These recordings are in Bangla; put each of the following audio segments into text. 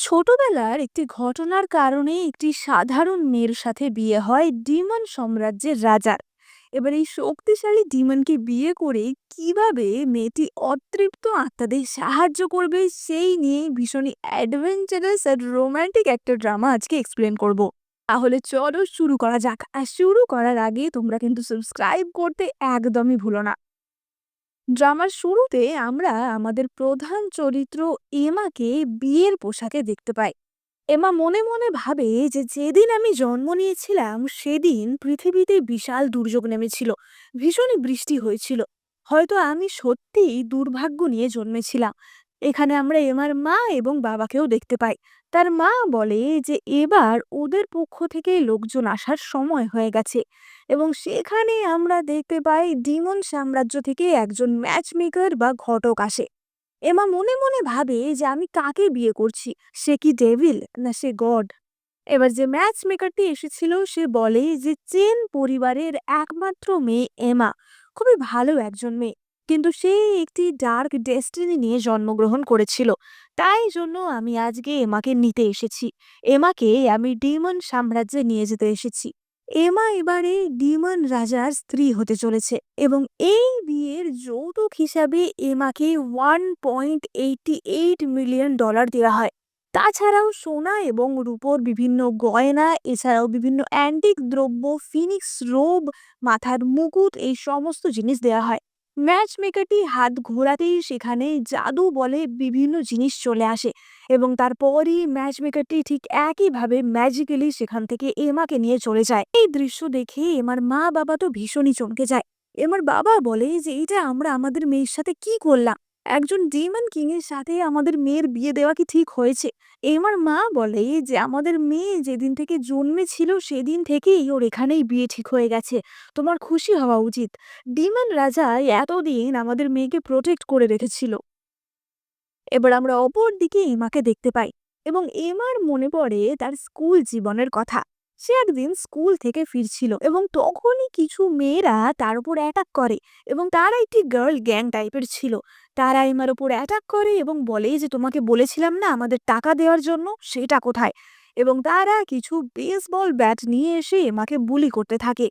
ছোটবেলার একটি ঘটনার কারণে একটি সাধারণ মেয়ের সাথে বিয়ে হয় ডিমন সাম্রাজ্যের রাজার। এবার এই শক্তিশালী ডিমনকে বিয়ে করে কিভাবে মেয়েটি অতৃপ্ত আত্মাদের সাহায্য করবে সেই নিয়ে ভীষণই অ্যাডভেঞ্চারাস আর রোমান্টিক একটা ড্রামা আজকে এক্সপ্লেন করব। তাহলে চলো শুরু করা যাক। আর শুরু করার আগে তোমরা কিন্তু সাবস্ক্রাইব করতে একদমই ভুলো না। ড্রামার শুরুতে আমরা আমাদের প্রধান চরিত্র এমাকে বিয়ের পোশাকে দেখতে পাই। এমা মনে মনে ভাবে যে যেদিন আমি জন্ম নিয়েছিলাম সেদিন পৃথিবীতে বিশাল দুর্যোগ নেমেছিল, ভীষণই বৃষ্টি হয়েছিল। হয়তো আমি সত্যিই দুর্ভাগ্য নিয়ে জন্মেছিলাম। এখানে আমরা এমার মা এবং বাবাকেও দেখতে পাই। তার মা বলে যে এবার ওদের পক্ষ থেকে লোকজন আসার সময় হয়ে গেছে, এবং সেখানে আমরা দেখতে পাই ডিমন সাম্রাজ্য থেকে একজন ম্যাচ মেকার বা ঘটক আসে। এমা মনে মনে ভাবে যে আমি কাকে বিয়ে করছি, সে কি ডেভিল না সে গড। এবার যে ম্যাচ মেকারটি এসেছিল সে বলে যে চেন পরিবারের একমাত্র মেয়ে এমা খুবই ভালো একজন মেয়ে, কিন্তু সে একটি ডার্ক ডেস্টিনি নিয়ে জন্মগ্রহণ করেছিল। তাই জন্য আমি আজকে এমাকে নিতে এসেছি। এমাকে আমি ডিমন সাম্রাজ্যে নিয়ে যেতে এসেছি। এমা এবারে ডিমন রাজার স্ত্রী হতে চলেছে, এবং এই বিয়ের যৌতুক হিসাবে এমাকে $1.88 মিলিয়ন দেওয়া হয়। তাছাড়াও সোনা এবং রূপোর বিভিন্ন গয়না, এছাড়াও বিভিন্ন অ্যান্টিক দ্রব্য, ফিনিক্স রোব, মাথার মুকুট, এই সমস্ত জিনিস দেওয়া হয়। ম্যাচ মেকারটি হাত ঘোরাতেই সেখানে জাদু বলে বিভিন্ন জিনিস চলে আসে, এবং তারপরই ম্যাচ মেকারটি ঠিক একইভাবে ম্যাজিক্যালি সেখান থেকে এমাকে নিয়ে চলে যায়। এই দৃশ্য দেখে এমার মা বাবা তো ভীষণই চমকে যায়। এমার বাবা বলে যে এটা আমরা আমাদের মেয়ের সাথে কি করলাম, একজন ডিমন কিং এর সাথে আমাদের মেয়ের বিয়ে দেওয়া কি ঠিক হয়েছে? এমার মা বলে যে আমাদের মেয়ে যেদিন থেকে জন্মেছিল সেদিন থেকেই ওর এখানেই বিয়ে ঠিক হয়ে গেছে। তোমার খুশি হওয়া উচিত। ডিমন রাজা এতদিন আমাদের মেয়েকে প্রোটেক্ট করে রেখেছিল। এবার আমরা অপর দিকে এমাকে দেখতে পাই, এবং এমার মনে পড়ে তার স্কুল জীবনের কথা। সে একদিন স্কুল থেকে ফিরছিল, এবং তখনই কিছু মেয়েরা তার উপর অ্যাটাক করে, এবং তারা একটি গার্ল গ্যাং টাইপের ছিল। তারা এমার উপর অ্যাটাক করে এবং বলে যে তোমাকে বলেছিলাম না আমাদের টাকা দেওয়ার জন্য, সেটা কোথায়? এবং তারা কিছু বেসবল ব্যাট নিয়ে এসে এমাকে বুলি করতে থাকে।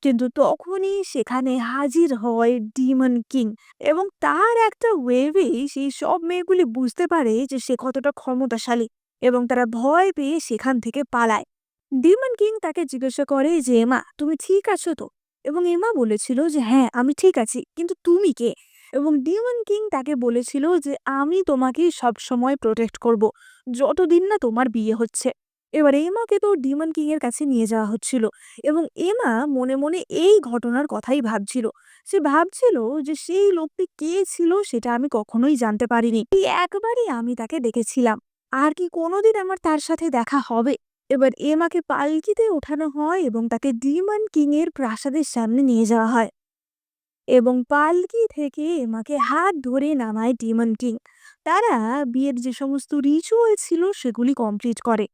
কিন্তু তখনই সেখানে হাজির হয় ডিমন কিং, এবং তার একটা ওয়েভেই সেই সব মেয়েগুলি বুঝতে পারে যে সে কতটা ক্ষমতাশালী, এবং তারা ভয় পেয়ে সেখান থেকে পালায়। ডিমন কিং তাকে জিজ্ঞাসা করে যে এমা তুমি ঠিক আছো তো? এবং এমা বলেছিল যে হ্যাঁ আমি ঠিক আছি, কিন্তু তুমি কে? এবং ডিমন কিং তাকে বলেছিল যে আমি তোমাকে সব সময় প্রোটেক্ট করব, যতদিন না তোমার বিয়ে হচ্ছে। এবার এমাকে তো ডিমন কিং এর কাছে নিয়ে যাওয়া হচ্ছিল, এবং এমা মনে মনে এই ঘটনার কথাই ভাবছিল। সে ভাবছিল যে সেই লোকটি কে ছিল সেটা আমি কখনোই জানতে পারিনি, এই একবারই আমি তাকে দেখেছিলাম। আর কি কোনোদিন আমার তার সাথে দেখা হবে? এবার এমাকে পালকিতে ওঠানো হয় এবং তাকে ডিমন কিং এর প্রাসাদের সামনে নিয়ে যাওয়া হয়, এবং পালকি থেকে এমাকে হাত ধরে নামায় ডিমন কিং। তারা বিয়ের যে সমস্ত রিচুয়াল ছিল সেগুলি কমপ্লিট করে।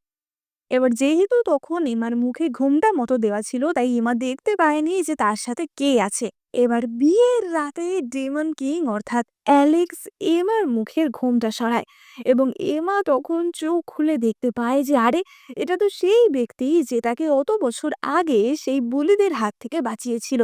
এবার যেহেতু তখন এমার মুখে ঘোমটা মতো দেওয়া ছিল, তাই এমা দেখতে পায়নি যে তার সাথে কে আছে। এবার বিয়ের রাতে ডেমন কিং অর্থাৎ অ্যালেক্স এমার মুখের ঘোমটা সরায়, এবং এমা তখন চোখ খুলে দেখতে পায় যে আরে, এটা তো সেই ব্যক্তি যে তাকে অত বছর আগে সেই বুলিদের হাত থেকে বাঁচিয়েছিল।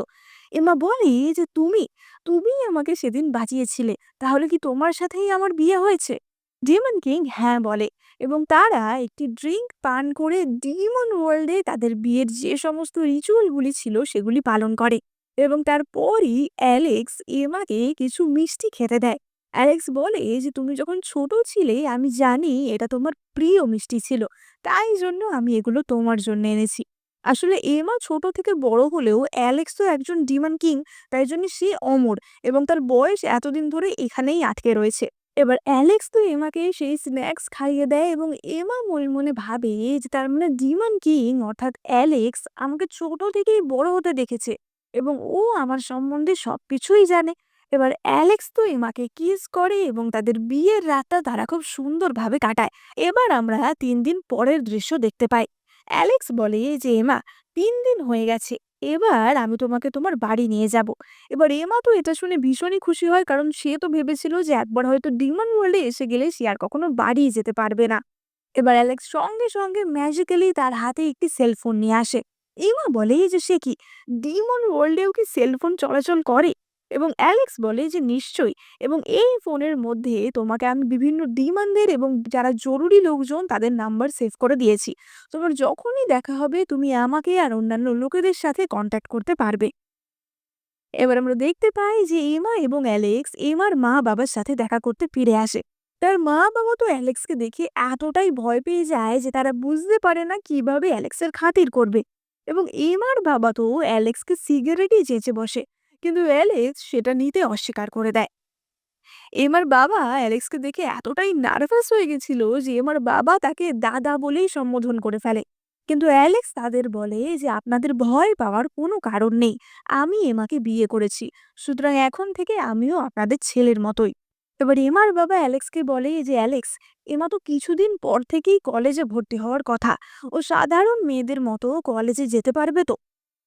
এমা বলে যে তুমি তুমি আমাকে সেদিন বাঁচিয়েছিলে, তাহলে কি তোমার সাথেই আমার বিয়ে হয়েছে? ডেমন কিং হ্যাঁ বলে, এবং তারা একটি ড্রিঙ্ক পান করে ডিমন ওয়ার্ল্ডে তাদের বিয়ের যে সমস্ত রিচুয়ালগুলি ছিল সেগুলি পালন করে। এবং তারপরই অ্যালেক্স এমাকে কিছু মিষ্টি খেতে দেয়। অ্যালেক্স বলে যে তুমি যখন ছোট ছিলে আমি জানি এটা তোমার প্রিয় মিষ্টি ছিল, তাই জন্য আমি এগুলো তোমার জন্য এনেছি। আসলে এমা ছোট থেকে বড় হলেও অ্যালেক্স তো একজন ডিমন কিং, তাই জন্য সে অমর, এবং তার বয়স এতদিন ধরে এখানেই আটকে রয়েছে। এবার অ্যালেক্স তো এমাকে সেই স্ন্যাক্স খাইয়ে দেয়, এবং এমা মনে মনে ভাবে যে তার মানে ডিমন কিং অর্থাৎ অ্যালেক্স আমাকে ছোট থেকেই বড় হতে দেখেছে, এবং ও আমার সম্বন্ধে সবকিছুই জানে। এবার অ্যালেক্স তো এমাকে কিস করে, এবং তাদের বিয়ের রাতটা তারা খুব সুন্দরভাবে কাটায়। এবার আমরা 3 দিন পরের দৃশ্য দেখতে পাই। অ্যালেক্স বলে যে এমা 3 দিন হয়ে গেছে, এবার আমি তোমাকে তোমার বাড়ি নিয়ে যাব। এবার এমা তো এটা শুনে ভীষণই খুশি হয়, কারণ সে তো ভেবেছিল যে একবার হয়তো ডিমন ওয়ার্ল্ডে এসে গেলে সে আর কখনো বাড়ি যেতে পারবে না। এবার অ্যালেক্স সঙ্গে সঙ্গে ম্যাজিক্যালি তার হাতে একটি সেলফোন নিয়ে আসে। এমা বলে যে সে কি ডিমন ওয়ার্ল্ডেও কি সেলফোন চলাচল করে? এবং অ্যালেক্স বলে যে নিশ্চয়ই, এবং এই ফোনের মধ্যে তোমাকে আমি বিভিন্ন ডিমানদের এবং যারা জরুরি লোকজন তাদের নাম্বার সেভ করে দিয়েছি। তোমার যখনই দেখা হবে তুমি আমাকে আর অন্যান্য লোকেদের সাথে কন্ট্যাক্ট করতে পারবে। এবার আমরা দেখতে পাই যে এমা এবং অ্যালেক্স এমার মা বাবার সাথে দেখা করতে ফিরে আসে। তার মা বাবা তো অ্যালেক্সকে দেখে এতটাই ভয় পেয়ে যায় যে তারা বুঝতে পারে না কিভাবে অ্যালেক্সের খাতির করবে। এবং এমার বাবা তো অ্যালেক্সকে সিগারেটই চেঁচে বসে, কিন্তু অ্যালেক্স সেটা নিতে অস্বীকার করে দেয়। এমার বাবা অ্যালেক্সকে দেখে এতটাই নার্ভাস হয়ে গেছিল যে এমার বাবা তাকে দাদা বলেই সম্বোধন করে ফেলে। কিন্তু অ্যালেক্স তাদের বলে যে আপনাদের ভয় পাওয়ার কোনো কারণ নেই, আমি এমাকে বিয়ে করেছি, সুতরাং এখন থেকে আমিও আপনাদের ছেলের মতোই। এবার এমার বাবা অ্যালেক্সকে বলে যে অ্যালেক্স, এমা তো কিছুদিন পর থেকেই কলেজে ভর্তি হওয়ার কথা, ও সাধারণ মেয়েদের মতো কলেজে যেতে পারবে তো?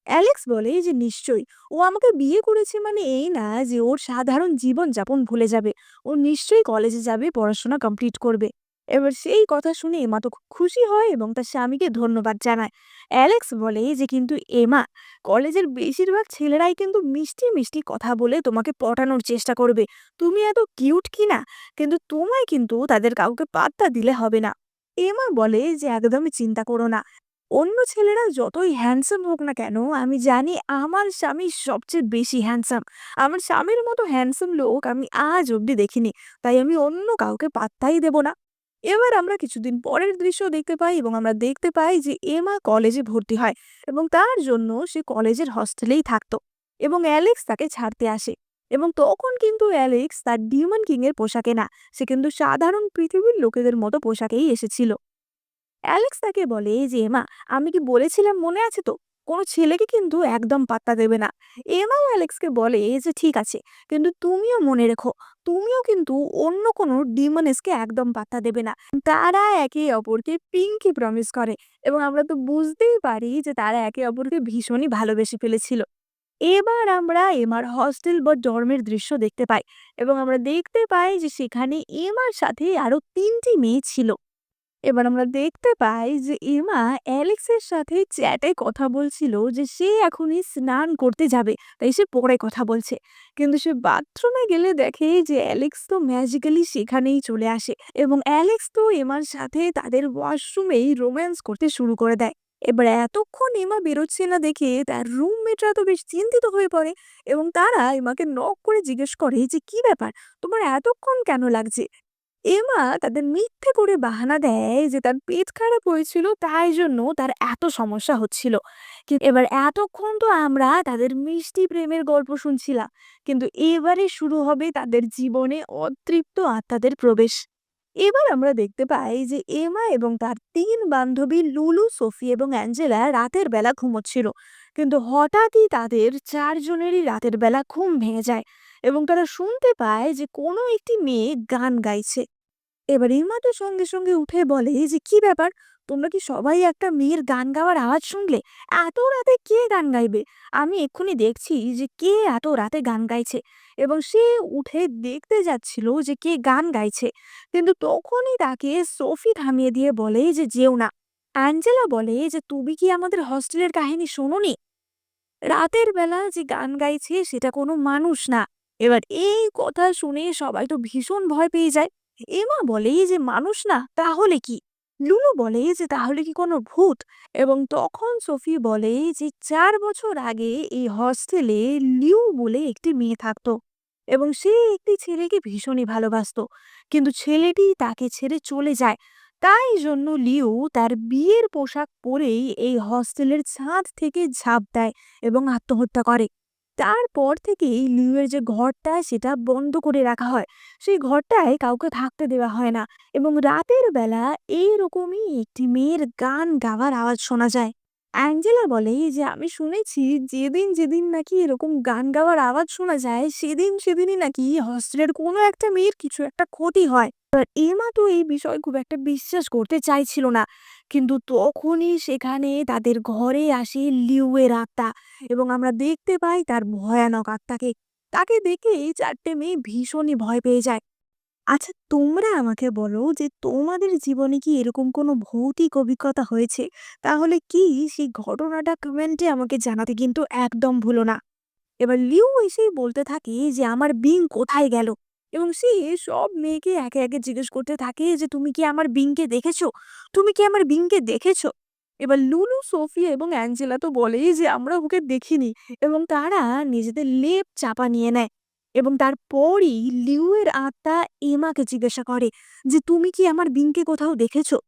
অ্যালেক্স বলে যে নিশ্চয়ই, ও আমাকে বিয়ে করেছে মানে এই না যে ওর সাধারণ জীবনযাপন ভুলে যাবে। ও নিশ্চয়ই কলেজে যাবে, পড়াশোনা কমপ্লিট করবে। এবার সেই কথা শুনে এমা তো খুব খুশি হয় এবং তার স্বামীকে ধন্যবাদ জানায়। অ্যালেক্স বলে যে কিন্তু এমা, কলেজের বেশিরভাগ ছেলেরাই কিন্তু মিষ্টি মিষ্টি কথা বলে তোমাকে পটানোর চেষ্টা করবে। তুমি এত কিউট কিনা, কিন্তু তোমায় কিন্তু তাদের কাউকে পাত্তা দিলে হবে না। এমা বলে যে একদমই চিন্তা করো না, অন্য ছেলেরা যতই হ্যান্ডসাম হোক না কেন, আমি জানি আমার স্বামী সবচেয়ে বেশি হ্যান্ডসাম। আমার স্বামীর মতো হ্যান্ডসাম লোক আমি আজ অব্দি দেখিনি, তাই আমি অন্য কাউকে পাত্তাই দেব না। এবার আমরা কিছুদিন পরের দৃশ্য দেখতে পাই এবং আমরা দেখতে পাই যে এমা কলেজে ভর্তি হয় এবং তার জন্য সে কলেজের হস্টেলেই থাকতো। এবং অ্যালেক্স তাকে ছাড়তে আসে। এবং তখন কিন্তু অ্যালেক্স তার ডিমন কিং এর পোশাকে না, সে কিন্তু সাধারণ পৃথিবীর লোকেদের মতো পোশাকেই এসেছিল। অ্যালেক্স তাকে বলে যে এমা, আমি কি বলেছিলাম মনে আছে তো, কোনো ছেলেকে কিন্তু একদম পাত্তা দেবে না। এমাও অ্যালেক্সকে বলে যে ঠিক আছে, কিন্তু তুমিও মনে রেখো, তুমিও কিন্তু অন্য কোনো ডিমনেসকে একদম পাত্তা দেবে না। তারা একে অপরকে পিঙ্কি প্রমিস করে এবং আমরা তো বুঝতেই পারি যে তারা একে অপরকে ভীষণই ভালোবেসে ফেলেছিল। এবার আমরা এমার হস্টেল বা ডর্মের দৃশ্য দেখতে পাই এবং আমরা দেখতে পাই যে সেখানে এমার সাথে আরো 3টি মেয়ে ছিল। এবার আমরা দেখতে পাই যে এমা অ্যালেক্সের সাথে চ্যাটে কথা বলছিল যে সে এখনই স্নান করতে যাবে, তাই সে পরে কথা বলছে। কিন্তু সে বাথরুমে গেলে দেখে যে অ্যালেক্স তো ম্যাজিক্যালি সেখানেই চলে আসে এবং অ্যালেক্স তো এমার সাথে তাদের ওয়াশরুমেই রোম্যান্স করতে শুরু করে দেয়। এবার এতক্ষণ এমা বেরোচ্ছে না দেখে তার রুমমেটরা তো বেশ চিন্তিত হয়ে পড়ে এবং তারা এমাকে নক করে জিজ্ঞেস করে যে কি ব্যাপার, তোমার এতক্ষণ কেন লাগছে? এমা তাদের মিথ্যে করে বাহানা দেয় যে তার পেট খারাপ হয়েছিল, তাই জন্য তার এত সমস্যা হচ্ছিল। এবার এতক্ষণ তো আমরা তাদের মিষ্টি প্রেমের গল্প শুনছিলাম, কিন্তু এবারে শুরু হবে তাদের জীবনে অতৃপ্ত আত্মাদের প্রবেশ। এবার আমরা দেখতে পাই যে এমা এবং তার 3 বান্ধবী লুলু, সোফি এবং অ্যাঞ্জেলা রাতের বেলা ঘুমোচ্ছিল, কিন্তু হঠাৎই তাদের 4জনেরই রাতের বেলা ঘুম ভেঙে যায় এবং তারা শুনতে পায় যে কোনো একটি মেয়ে গান গাইছে। এবার এমা তো সঙ্গে সঙ্গে উঠে বলে যে কি ব্যাপার, তোমরা কি সবাই একটা মেয়ের গান গাওয়ার আওয়াজ শুনলে? এত রাতে কে গান গাইবে? আমি এক্ষুনি দেখছি যে কে এত রাতে গান গাইছে। এবং সে উঠে দেখতে যাচ্ছিল যে কে গান গাইছে, কিন্তু তখনই তাকে সোফি থামিয়ে দিয়ে বলে যে যেও না। অ্যাঞ্জেলা বলে যে তুমি কি আমাদের হস্টেলের কাহিনী শোনোনি? রাতের বেলা যে গান গাইছে সেটা কোনো মানুষ না। এবার এই কথা শুনে সবাই তো ভীষণ ভয় পেয়ে যায়। এমা বলে যে মানুষ না তাহলে কি? লুলু বলে যে তাহলে কি কোনো ভূত? এবং তখন সোফি বলে যে 4 বছর আগে এই হস্টেলে লিউ বলে একটি মেয়ে থাকতো এবং সে একটি ছেলেকে ভীষণই ভালোবাসতো, কিন্তু ছেলেটি তাকে ছেড়ে চলে যায়। তাই জন্য লিউ তার বিয়ের পোশাক পরেই এই হস্টেলের ছাদ থেকে ঝাঁপ দেয় এবং আত্মহত্যা করে। তারপর থেকেই লিউয়ের যে ঘরটা সেটা বন্ধ করে রাখা হয়, সেই ঘরটায় কাউকে থাকতে দেওয়া হয় না এবং রাতের বেলা এইরকমই একটি মেয়ের গান গাওয়ার আওয়াজ শোনা যায়। অ্যাঞ্জেলা বলে যে আমি শুনেছি যেদিন যেদিন নাকি এরকম গান গাওয়ার আওয়াজ শোনা যায় সেদিন সেদিনই নাকি হস্টেলের কোনো একটা মেয়ের কিছু একটা ক্ষতি হয়। এবার এমা তো এই বিষয় খুব একটা বিশ্বাস করতে চাইছিল না, কিন্তু তখনই সেখানে তাদের ঘরে আসে লিউয়ের আত্মা এবং আমরা দেখতে পাই তার ভয়ানক আত্মাকে। তাকে দেখে এই 4টে মেয়ে ভীষণই ভয় পেয়ে যায়। আচ্ছা, তোমরা আমাকে বলো যে তোমাদের জীবনে কি এরকম কোনো ভৌতিক অভিজ্ঞতা হয়েছে? তাহলে কি সেই ঘটনাটা কমেন্টে আমাকে জানাতে কিন্তু একদম ভুলো না। এবার লিউ এসেই বলতে থাকে যে আমার বিং কোথায় গেল, এবং সে সব মেয়েকে একে একে জিজ্ঞেস করতে থাকে যে তুমি কি আমার বিংকে দেখেছো, তুমি কি আমার বিংকে দেখেছো। এবার লুলু, সোফিয়া এবং অ্যাঞ্জেলা তো বলেই যে আমরা ওকে দেখিনি, এবং তারা নিজেদের লেপ চাপা নিয়ে নেয়। এবং তারপরই লিউয়ের আত্মা এমাকে জিজ্ঞাসা করে যে তুমি কি আমার বিংকে কোথাও দেখেছো।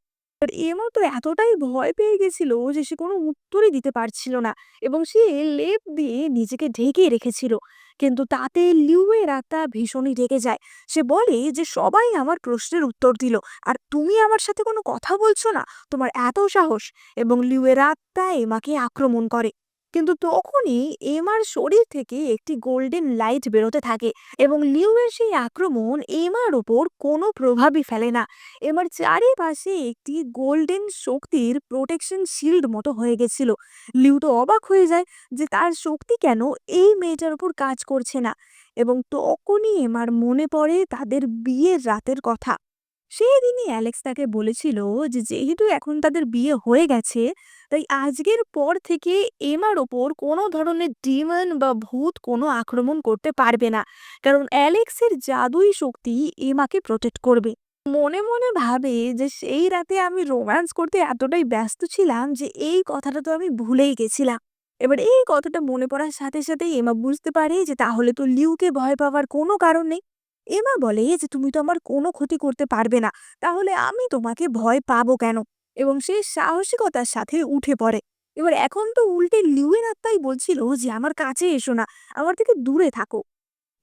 আর এমা তো এতটাই ভয় পেয়ে গেছিল যে সে কোনো উত্তরই দিতে পারছিল না, এবং সে লেপ দিয়ে নিজেকে ঢেকে রেখেছিল। কিন্তু তাতে লিউয়ের আত্মা ভীষণই রেগে যায়। সে বলে যে সবাই আমার প্রশ্নের উত্তর দিল, আর তুমি আমার সাথে কোনো কথা বলছো না, তোমার এত সাহস। এবং লিউয়ের আত্মা এমাকে আক্রমণ করে। কিন্তু তখনই এমার শরীর থেকে একটি গোল্ডেন লাইট বেরোতে থাকে, এবং লিউয়ের সেই আক্রমণ এমার ওপর কোনো প্রভাবই ফেলে না। এবার চারিপাশে একটি গোল্ডেন শক্তির প্রোটেকশন শিল্ড মতো হয়ে গেছিল। লিউ তো অবাক হয়ে যায় যে তার শক্তি কেন এই মেয়েটার উপর কাজ করছে না। এবং তখনই এমার মনে পড়ে তাদের বিয়ের রাতের কথা। সেই দিনই অ্যালেক্স তাকে বলেছিল যে যেহেতু এখন তাদের বিয়ে হয়ে গেছে, তাই আজকের পর থেকে এমার ওপর কোনো ধরনের ডিমন বা ভূত কোনো আক্রমণ করতে পারবে না, কারণ অ্যালেক্সের জাদুই শক্তি এমাকে প্রোটেক্ট করবে। মনে মনে ভাবে যে সেই রাতে আমি রোম্যান্স করতে এতটাই ব্যস্ত ছিলাম যে এই কথাটা তো আমি ভুলেই গেছিলাম। এবার এই কথাটা মনে পড়ার সাথে সাথেই এমা বুঝতে পারে যে তাহলে তো লিউকে ভয় পাওয়ার কোনো কারণ নেই। এমা বলে যে তুমি তো আমার কোনো ক্ষতি করতে পারবে না, তাহলে আমি তোমাকে ভয় পাবো কেন। এবং সে সাহসিকতার সাথে উঠে পড়ে। এবার এখন তো উল্টে লিউয়ের আত্মাই বলছিল যে আমার কাছে এসো না, আমার থেকে দূরে থাকো।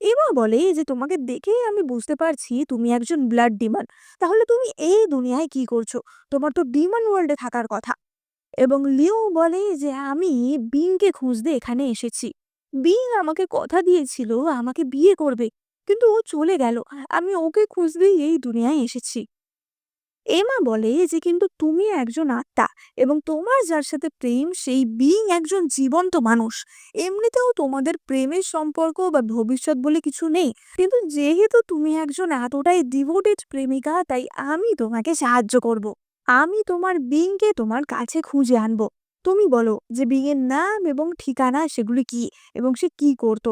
এমা বলে যে তোমাকে দেখেই আমি বুঝতে পারছি তুমি একজন ব্লাড ডিমন, তাহলে তুমি এই দুনিয়ায় কি করছো, তোমার তো ডিমন ওয়ার্ল্ডে থাকার কথা। এবং লিও বলে যে আমি বিংকে খুঁজতে এখানে এসেছি। বিং আমাকে কথা দিয়েছিল আমাকে বিয়ে করবে, কিন্তু ও চলে গেল। আমি ওকে খুঁজতেই এই দুনিয়ায় এসেছি। এমা বলে যে কিন্তু তুমি একজন আত্মা, এবং তোমার যার সাথে প্রেম সেই বিং একজন জীবন্ত মানুষ। এমনিতেও তোমাদের প্রেমের সম্পর্ক বা ভবিষ্যৎ বলে কিছু নেই, কিন্তু যেহেতু তুমি একজন এতটাই ডিভোটেড প্রেমিকা, তাই আমি তোমাকে সাহায্য করব। আমি তোমার বিংকে তোমার কাছে খুঁজে আনবো। তুমি বলো যে বিং এর নাম এবং ঠিকানা সেগুলি কি, এবং সে কি করত।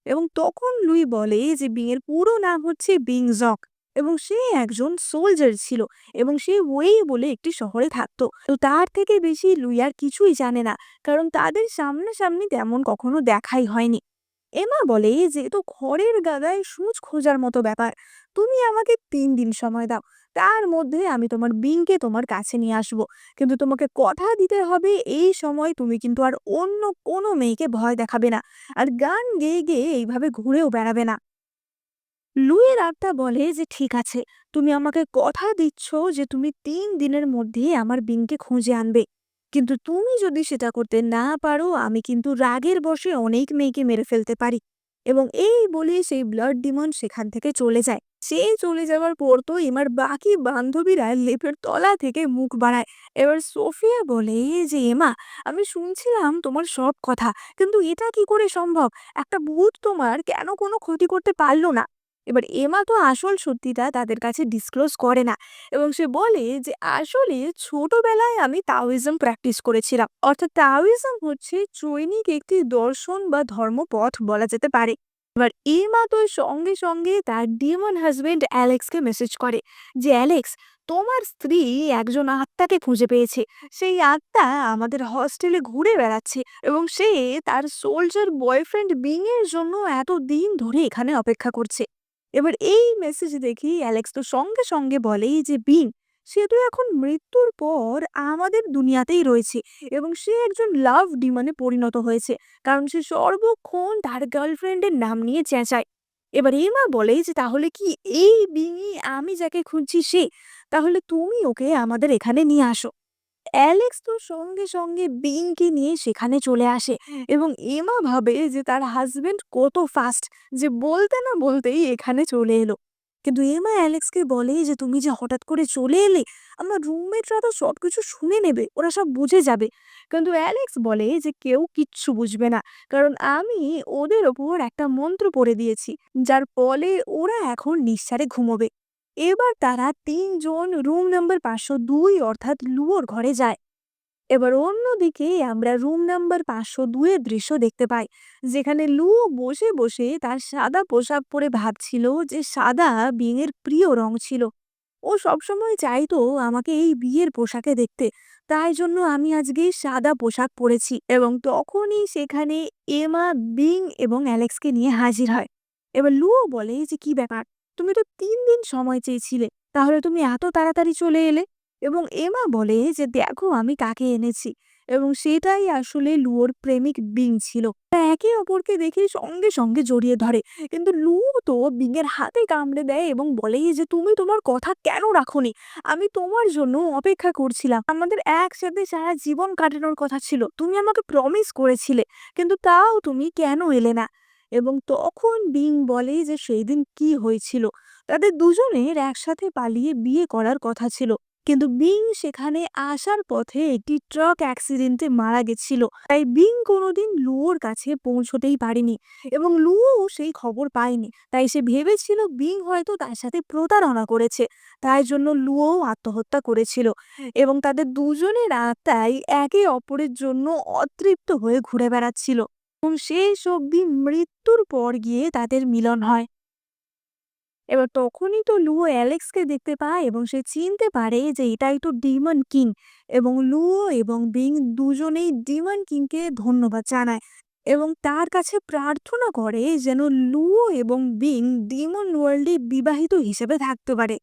এবং তখন লুই বলে যে বিং এর পুরো নাম হচ্ছে বিং জক, এবং সে একজন সোলজার ছিল, এবং সে ওয়েই বলে একটি শহরে থাকতো। তো তার থেকে বেশি লুই আর কিছুই জানে না, কারণ তাদের সামনাসামনি তেমন কখনো দেখাই হয়নি। এমা বলে যে এ তো খড়ের গাদায় সূচ খোঁজার মতো ব্যাপার। তুমি আমাকে 3 দিন সময় দাও, তার মধ্যে আমি তোমার বিংকে তোমার কাছে নিয়ে আসবো। কিন্তু তোমাকে কথা দিতে হবে এই সময় তুমি কিন্তু আর অন্য কোনো মেয়েকে ভয় দেখাবে না, আর গান গেয়ে গেয়ে এইভাবে ঘুরেও বেড়াবে না। লুইয়ের আত্মা বলে যে ঠিক আছে, তুমি আমাকে কথা দিচ্ছ যে তুমি 3 দিনের মধ্যে আমার বিনকে খুঁজে আনবে, কিন্তু তুমি যদি সেটা করতে না পারো আমি কিন্তু রাগের বশে অনেক মেয়েকে মেরে ফেলতে পারি। এবং এই বলে সেই ব্লাড ডিমন সেখান থেকে চলে যায়। সে চলে যাওয়ার পর তো এমার বাকি বান্ধবীরা লেপের তলা থেকে মুখ বাড়ায়। এবার সোফিয়া বলে যে এমা, আমি শুনছিলাম তোমার সব কথা, কিন্তু এটা কি করে সম্ভব, একটা ভূত তোমার কেন কোনো ক্ষতি করতে পারলো না। এবার এমা তো আসল সত্যিটা তাদের কাছে ডিসক্লোজ করে না, এবং সে বলে যে আসলে ছোটবেলায় আমি তাওইজম প্র্যাকটিস করেছিলাম। অর্থাৎ তাওইজম হচ্ছে চৈনিক একটি দর্শন বা ধর্মপথ বলা যেতে পারে। এবার এমা তো সঙ্গে সঙ্গে তার ডিমন হাজবেন্ড অ্যালেক্সকে মেসেজ করে যে অ্যালেক্স, তোমার স্ত্রী একজন আত্মাকে খুঁজে পেয়েছে। সেই আত্মা আমাদের হস্টেলে ঘুরে বেড়াচ্ছে, এবং সে তার সোলজার বয়ফ্রেন্ড বিং এর জন্য এত দিন ধরে এখানে অপেক্ষা করছে। এবার এই মেসেজ দেখি অ্যালেক্স তো সঙ্গে সঙ্গে বলে যে বিং, সে তো এখন মৃত্যুর পর আমাদের দুনিয়াতেই রয়েছে, এবং সে একজন লাভ ডিমনে পরিণত হয়েছে, কারণ সে সর্বক্ষণ তার গার্লফ্রেন্ডের নাম নিয়ে চেঁচায়। এবার এমা বলে যে তাহলে কি এই বিঙি আমি যাকে খুঁজছি সে, তাহলে তুমি ওকে আমাদের এখানে নিয়ে আসো। অ্যালেক্স তো সঙ্গে সঙ্গে বিংকে নিয়ে সেখানে চলে আসে, এবং এমা ভাবে যে তার হাজবেন্ড কত ফাস্ট, যে বলতে না বলতেই এখানে চলে এলো। কিন্তু এমা অ্যালেক্সকে বলে যে তুমি যে হঠাৎ করে চলে এলে, আমার রুমমেটরা তো সবকিছু শুনে নেবে, ওরা সব বুঝে যাবে। কিন্তু অ্যালেক্স বলে যে কেউ কিচ্ছু বুঝবে না, কারণ আমি ওদের ওপর একটা মন্ত্র পড়ে দিয়েছি, যার ফলে ওরা এখন নিঃসারে ঘুমোবে। এবার তারা ৩ জন রুম নাম্বার ৫০২ অর্থাৎ লুয়োর ঘরে যায়। এবার অন্যদিকে আমরা রুম নাম্বার ৫০২ এর দৃশ্য দেখতে পাই, যেখানে লুয়ো বসে বসে তার সাদা পোশাক পরে ভাবছিল যে সাদা বিংয়ের প্রিয় রং ছিল। ও সবসময় চাইতো আমাকে এই বিয়ের পোশাকে দেখতে, তাই জন্য আমি আজকে সাদা পোশাক পরেছি। এবং তখনই সেখানে এমা, বিং এবং অ্যালেক্সকে নিয়ে হাজির হয়। এবার লুয়ো বলে যে কি ব্যাপার, তুমি তো ৩ দিন সময় চেয়েছিলে, তাহলে তুমি এত তাড়াতাড়ি চলে এলে? এবং এমা বলে যে দেখো আমি কাকে এনেছি। এবং সেটাই আসলে লুয়োর প্রেমিক বিং ছিল। তারা একে অপরকে দেখে সঙ্গে সঙ্গে জড়িয়ে ধরে, কিন্তু লুয়ো তো বিংয়ের হাতে কামড়ে দেয় এবং বলে যে তুমি তোমার কথা কেন রাখোনি? আমি তোমার জন্য অপেক্ষা করছিলাম, আমাদের একসাথে সারা জীবন কাটানোর কথা ছিল, তুমি আমাকে প্রমিস করেছিলে, কিন্তু তাও তুমি কেন এলে না? এবং তখন বিং বলে যে সেই দিন কি হয়েছিল, তাদের দুজনের একসাথে পালিয়ে বিয়ে করার কথা ছিল, কিন্তু বিং সেখানে আসার পথে একটি ট্রাক অ্যাক্সিডেন্টে মারা গেছিল। তাই বিং কোনোদিন লুয়োর কাছে পৌঁছতেই পারেনি এবং লুয়ো সেই খবর পায়নি। তাই সে ভেবেছিল বিং হয়তো তার সাথে প্রতারণা করেছে, তাই জন্য লুয়ো আত্মহত্যা করেছিল। এবং তাদের দুজনের আত্মাই একে অপরের জন্য অতৃপ্ত হয়ে ঘুরে বেড়াচ্ছিল এবং শেষ অবধি মৃত্যুর পর গিয়ে তাদের মিলন হয়। এবার তখনই তো লুয়ো অ্যালেক্সকে দেখতে পায় এবং সে চিনতে পারে যে এটাই তো ডিমন কিং। এবং লুয়ো এবং বিং দুজনেই ডিমন কিংকে ধন্যবাদ জানায় এবং তার কাছে প্রার্থনা করে যেন লুয়ো এবং বিং ডিমন ওয়ার্ল্ডে বিবাহিত হিসেবে থাকতে পারে।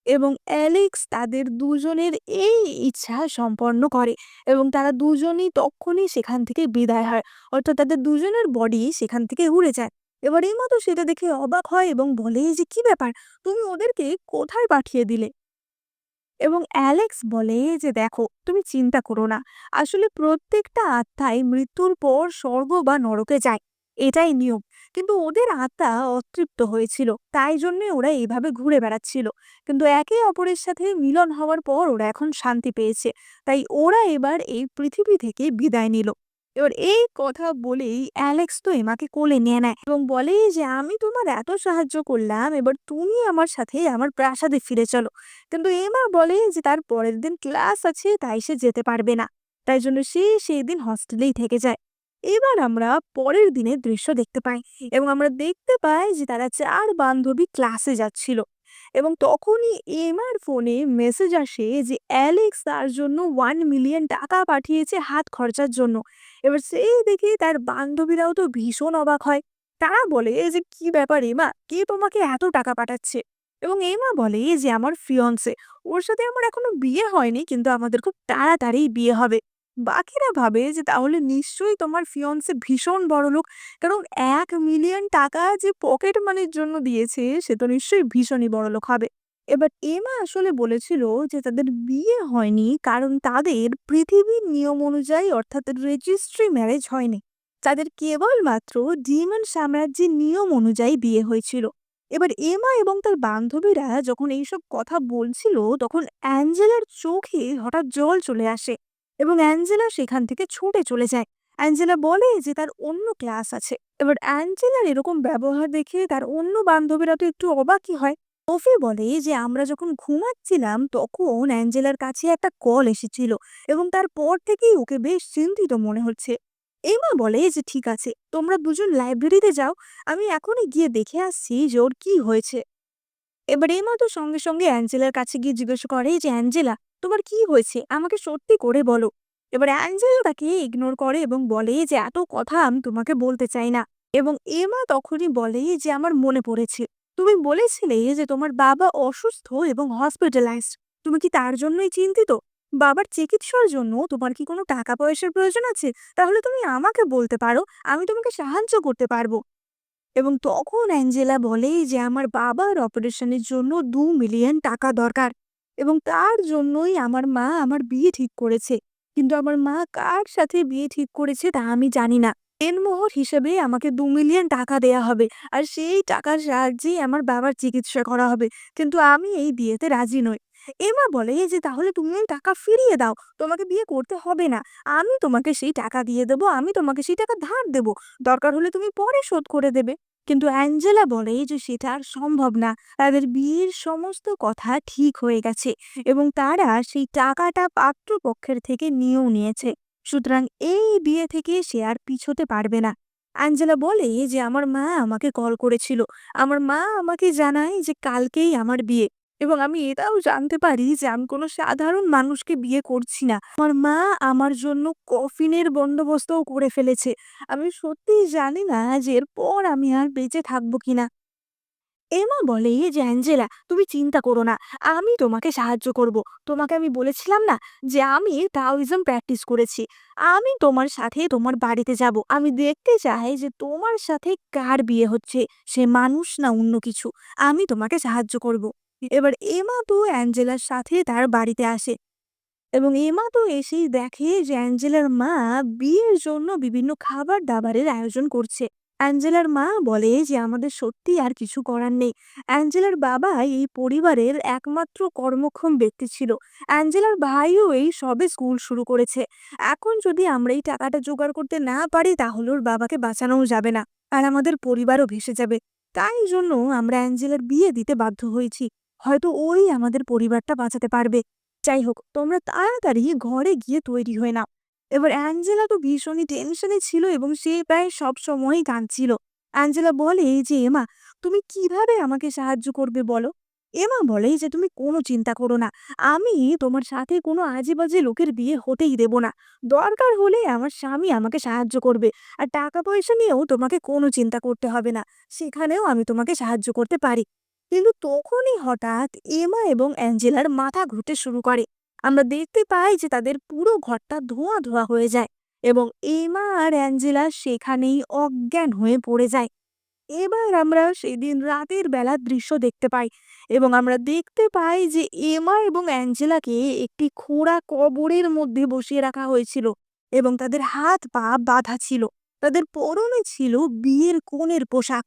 এবং অ্যালেক্স তাদের দুজনের এই ইচ্ছা সম্পন্ন করে এবং তারা দুজনেই তখনই সেখান থেকে বিদায় হয়, অর্থাৎ তাদের দুজনের বডি সেখান থেকে উড়ে যায়। এবার এমা তো সেটা দেখে অবাক হয় এবং বলে যে কি ব্যাপার, তুমি ওদেরকে কোথায় পাঠিয়ে দিলে? এবং অ্যালেক্স বলে যে দেখো তুমি চিন্তা করো না, আসলে প্রত্যেকটা আত্মাই মৃত্যুর পর স্বর্গ বা নরকে যায়, এটাই নিয়ম। কিন্তু ওদের আত্মা অতৃপ্ত হয়েছিল, তাই জন্য ওরা এইভাবে ঘুরে বেড়াচ্ছিল। কিন্তু একে অপরের সাথে মিলন হওয়ার পর ওরা এখন শান্তি পেয়েছে, তাই ওরা এবার এই পৃথিবী থেকে বিদায় নিল। এবার এই কথা বলেই অ্যালেক্স তো এমাকে কোলে নিয়ে নেয় এবং বলে যে আমি তোমার এত সাহায্য করলাম, এবার তুমি আমার সাথে আমার প্রাসাদে ফিরে চলো। কিন্তু এমা বলে যে তার পরের দিন ক্লাস আছে, তাই সে যেতে পারবে না, তাই জন্য সে সেই দিন হস্টেলেই থেকে যায়। এবার আমরা পরের দিনের দৃশ্য দেখতে পাই এবং আমরা দেখতে পাই যে তারা 4 বান্ধবী ক্লাসে যাচ্ছিল এবং তখনই এমার ফোনে মেসেজ আসে যে অ্যালেক্স তার জন্য 1 মিলিয়ন টাকা পাঠিয়েছে হাত খরচার জন্য। এবার সেই দেখে তার বান্ধবীরাও তো ভীষণ অবাক হয়। তারা বলে যে কি ব্যাপার এমা, কে তোমাকে এত টাকা পাঠাচ্ছে? এবং এমা বলে যে আমার ফিয়ন্সে, ওর সাথে আমার এখনো বিয়ে হয়নি, কিন্তু আমাদের খুব তাড়াতাড়ি বিয়ে হবে। বাকিরা ভাবে যে তাহলে নিশ্চয়ই তোমার ফিয়ন্সে ভীষণ বড়লোক, কারণ 1 মিলিয়ন টাকা যে পকেট মানির জন্য দিয়েছে সে তো নিশ্চয়ই ভীষণই বড়লোক হবে। এবার এমা আসলে বলেছিল যে তাদের বিয়ে হয়নি কারণ তাদের পৃথিবীর নিয়ম অনুযায়ী অর্থাৎ রেজিস্ট্রি ম্যারেজ হয়নি, তাদের কেবলমাত্র ডিমন সাম্রাজ্যের নিয়ম অনুযায়ী বিয়ে হয়েছিল। এবার এমা এবং তার বান্ধবীরা যখন এইসব কথা বলছিল তখন অ্যাঞ্জেলার চোখে হঠাৎ জল চলে আসে এবং অ্যাঞ্জেলা সেখান থেকে ছুটে চলে যায়। অ্যাঞ্জেলা বলে যে তার অন্য ক্লাস আছে। এবার অ্যাঞ্জেলার এরকম ব্যবহার দেখে তার অন্য বান্ধবীরা তো একটু অবাকই হয়। সোফি বলে যে আমরা যখন ঘুমাচ্ছিলাম তখন অ্যাঞ্জেলার কাছে একটা কল এসেছিল এবং তারপর থেকেই ওকে বেশ চিন্তিত মনে হচ্ছে। এমা বলে যে ঠিক আছে, তোমরা দুজন লাইব্রেরিতে যাও, আমি এখনই গিয়ে দেখে আসছি যে ওর কি হয়েছে। এবার এমা তো সঙ্গে সঙ্গে অ্যাঞ্জেলার কাছে গিয়ে জিজ্ঞেস করে যে অ্যাঞ্জেলা, তোমার কি হয়েছে, আমাকে সত্যি করে বলো। এবার অ্যাঞ্জেলা তাকে ইগনোর করে এবং বলে যে এত কথা আমি তোমাকে বলতে চাই না। এবং এমা তখনই বলে যে আমার মনে পড়েছে, তুমি বলেছিলে যে তোমার বাবা অসুস্থ এবং হসপিটালাইজড, তুমি কি তার জন্যই চিন্তিত? বাবার চিকিৎসার জন্য তোমার কি কোনো টাকা পয়সার প্রয়োজন আছে? তাহলে তুমি আমাকে বলতে পারো, আমি তোমাকে সাহায্য করতে পারবো। এবং তখন অ্যাঞ্জেলা বলে যে আমার বাবার অপারেশনের জন্য 2 মিলিয়ন টাকা দরকার এবং তার জন্যই আমার মা আমার বিয়ে ঠিক করেছে, কিন্তু আমার মা কার সাথে বিয়ে ঠিক করেছে তা আমি জানি না। দেনমোহর হিসেবে আমাকে 2 মিলিয়ন টাকা দেয়া হবে আর সেই টাকার সাহায্যেই আমার বাবার চিকিৎসা করা হবে, কিন্তু আমি এই বিয়েতে রাজি নই। এমা বলে যে তাহলে তুমি ওই টাকা ফিরিয়ে দাও, তোমাকে বিয়ে করতে হবে না, আমি তোমাকে সেই টাকা দিয়ে দেবো, আমি তোমাকে সেই টাকা ধার দেবো, দরকার হলে তুমি পরে শোধ করে দেবে। কিন্তু অ্যাঞ্জেলা বলে যে সেটা আর সম্ভব না। তাদের বিয়ের সমস্ত কথা ঠিক হয়ে গেছে এবং তারা সেই টাকাটা পাত্রপক্ষের থেকে নিয়েও নিয়েছে। সুতরাং এই বিয়ে থেকে সে আর পিছোতে পারবে না। অ্যাঞ্জেলা বলে যে আমার মা আমাকে কল করেছিল। আমার মা আমাকে জানায় যে কালকেই আমার বিয়ে এবং আমি এটাও জানতে পারি যে আমি কোনো সাধারণ মানুষকে বিয়ে করছি না। আমার মা আমার জন্য কফিনের বন্দোবস্তও করে ফেলেছে। আমি সত্যিই জানি না যে এরপর আমি আর বেঁচে থাকবো কিনা। এমা বলে যে অ্যাঞ্জেলা তুমি চিন্তা করো না, আমি তোমাকে সাহায্য করব। তোমাকে আমি বলেছিলাম না যে আমি তাওইজম প্র্যাকটিস করেছি। আমি তোমার সাথে তোমার বাড়িতে যাব। আমি দেখতে চাই যে তোমার সাথে কার বিয়ে হচ্ছে, সে মানুষ না অন্য কিছু। আমি তোমাকে সাহায্য করব। এবার এমা তো অ্যাঞ্জেলার সাথে তার বাড়িতে আসে এবং এমা তো এসেই দেখে যে অ্যাঞ্জেলার মা বিয়ের জন্য বিভিন্ন খাবার দাবারের আয়োজন করছে। অ্যাঞ্জেলার মা বলে যে আমাদের সত্যি আর কিছু করার নেই। অ্যাঞ্জেলার বাবা এই পরিবারের একমাত্র কর্মক্ষম ব্যক্তি ছিল। অ্যাঞ্জেলার ভাইও এই সবে স্কুল শুরু করেছে। এখন যদি আমরা এই টাকাটা জোগাড় করতে না পারি তাহলে ওর বাবাকে বাঁচানোও যাবে না আর আমাদের পরিবারও ভেসে যাবে। তাই জন্য আমরা অ্যাঞ্জেলার বিয়ে দিতে বাধ্য হয়েছি। হয়তো ওই আমাদের পরিবারটা বাঁচাতে পারবে। যাই হোক, তোমরা তাড়াতাড়ি ঘরে গিয়ে তৈরি হয়ে নাও। এবার অ্যাঞ্জেলা তো ভীষণই টেনশনে ছিল এবং সে প্রায় সবসময়ই কাঁদছিল। অ্যাঞ্জেলা বলে যে এমা তুমি কিভাবে আমাকে সাহায্য করবে বলো। এমা বলে যে তুমি কোনো চিন্তা করো না, আমি তোমার সাথে কোনো আজে বাজে লোকের বিয়ে হতেই দেব না। দরকার হলে আমার স্বামী আমাকে সাহায্য করবে আর টাকা পয়সা নিয়েও তোমাকে কোনো চিন্তা করতে হবে না, সেখানেও আমি তোমাকে সাহায্য করতে পারি। কিন্তু তখনই হঠাৎ এমা এবং অ্যাঞ্জেলার মাথা ঘুরতে শুরু করে। আমরা দেখতে পাই যে তাদের পুরো ঘরটা ধোঁয়া ধোঁয়া হয়ে যায় এবং এমা আর অ্যাঞ্জেলা সেখানেই অজ্ঞান হয়ে পড়ে যায়। এবার আমরা সেদিন রাতের বেলার দৃশ্য দেখতে পাই এবং আমরা দেখতে পাই যে এমা এবং অ্যাঞ্জেলাকে একটি খোঁড়া কবরের মধ্যে বসিয়ে রাখা হয়েছিল এবং তাদের হাত পা বাঁধা ছিল। তাদের পরনে ছিল বিয়ের কনের পোশাক।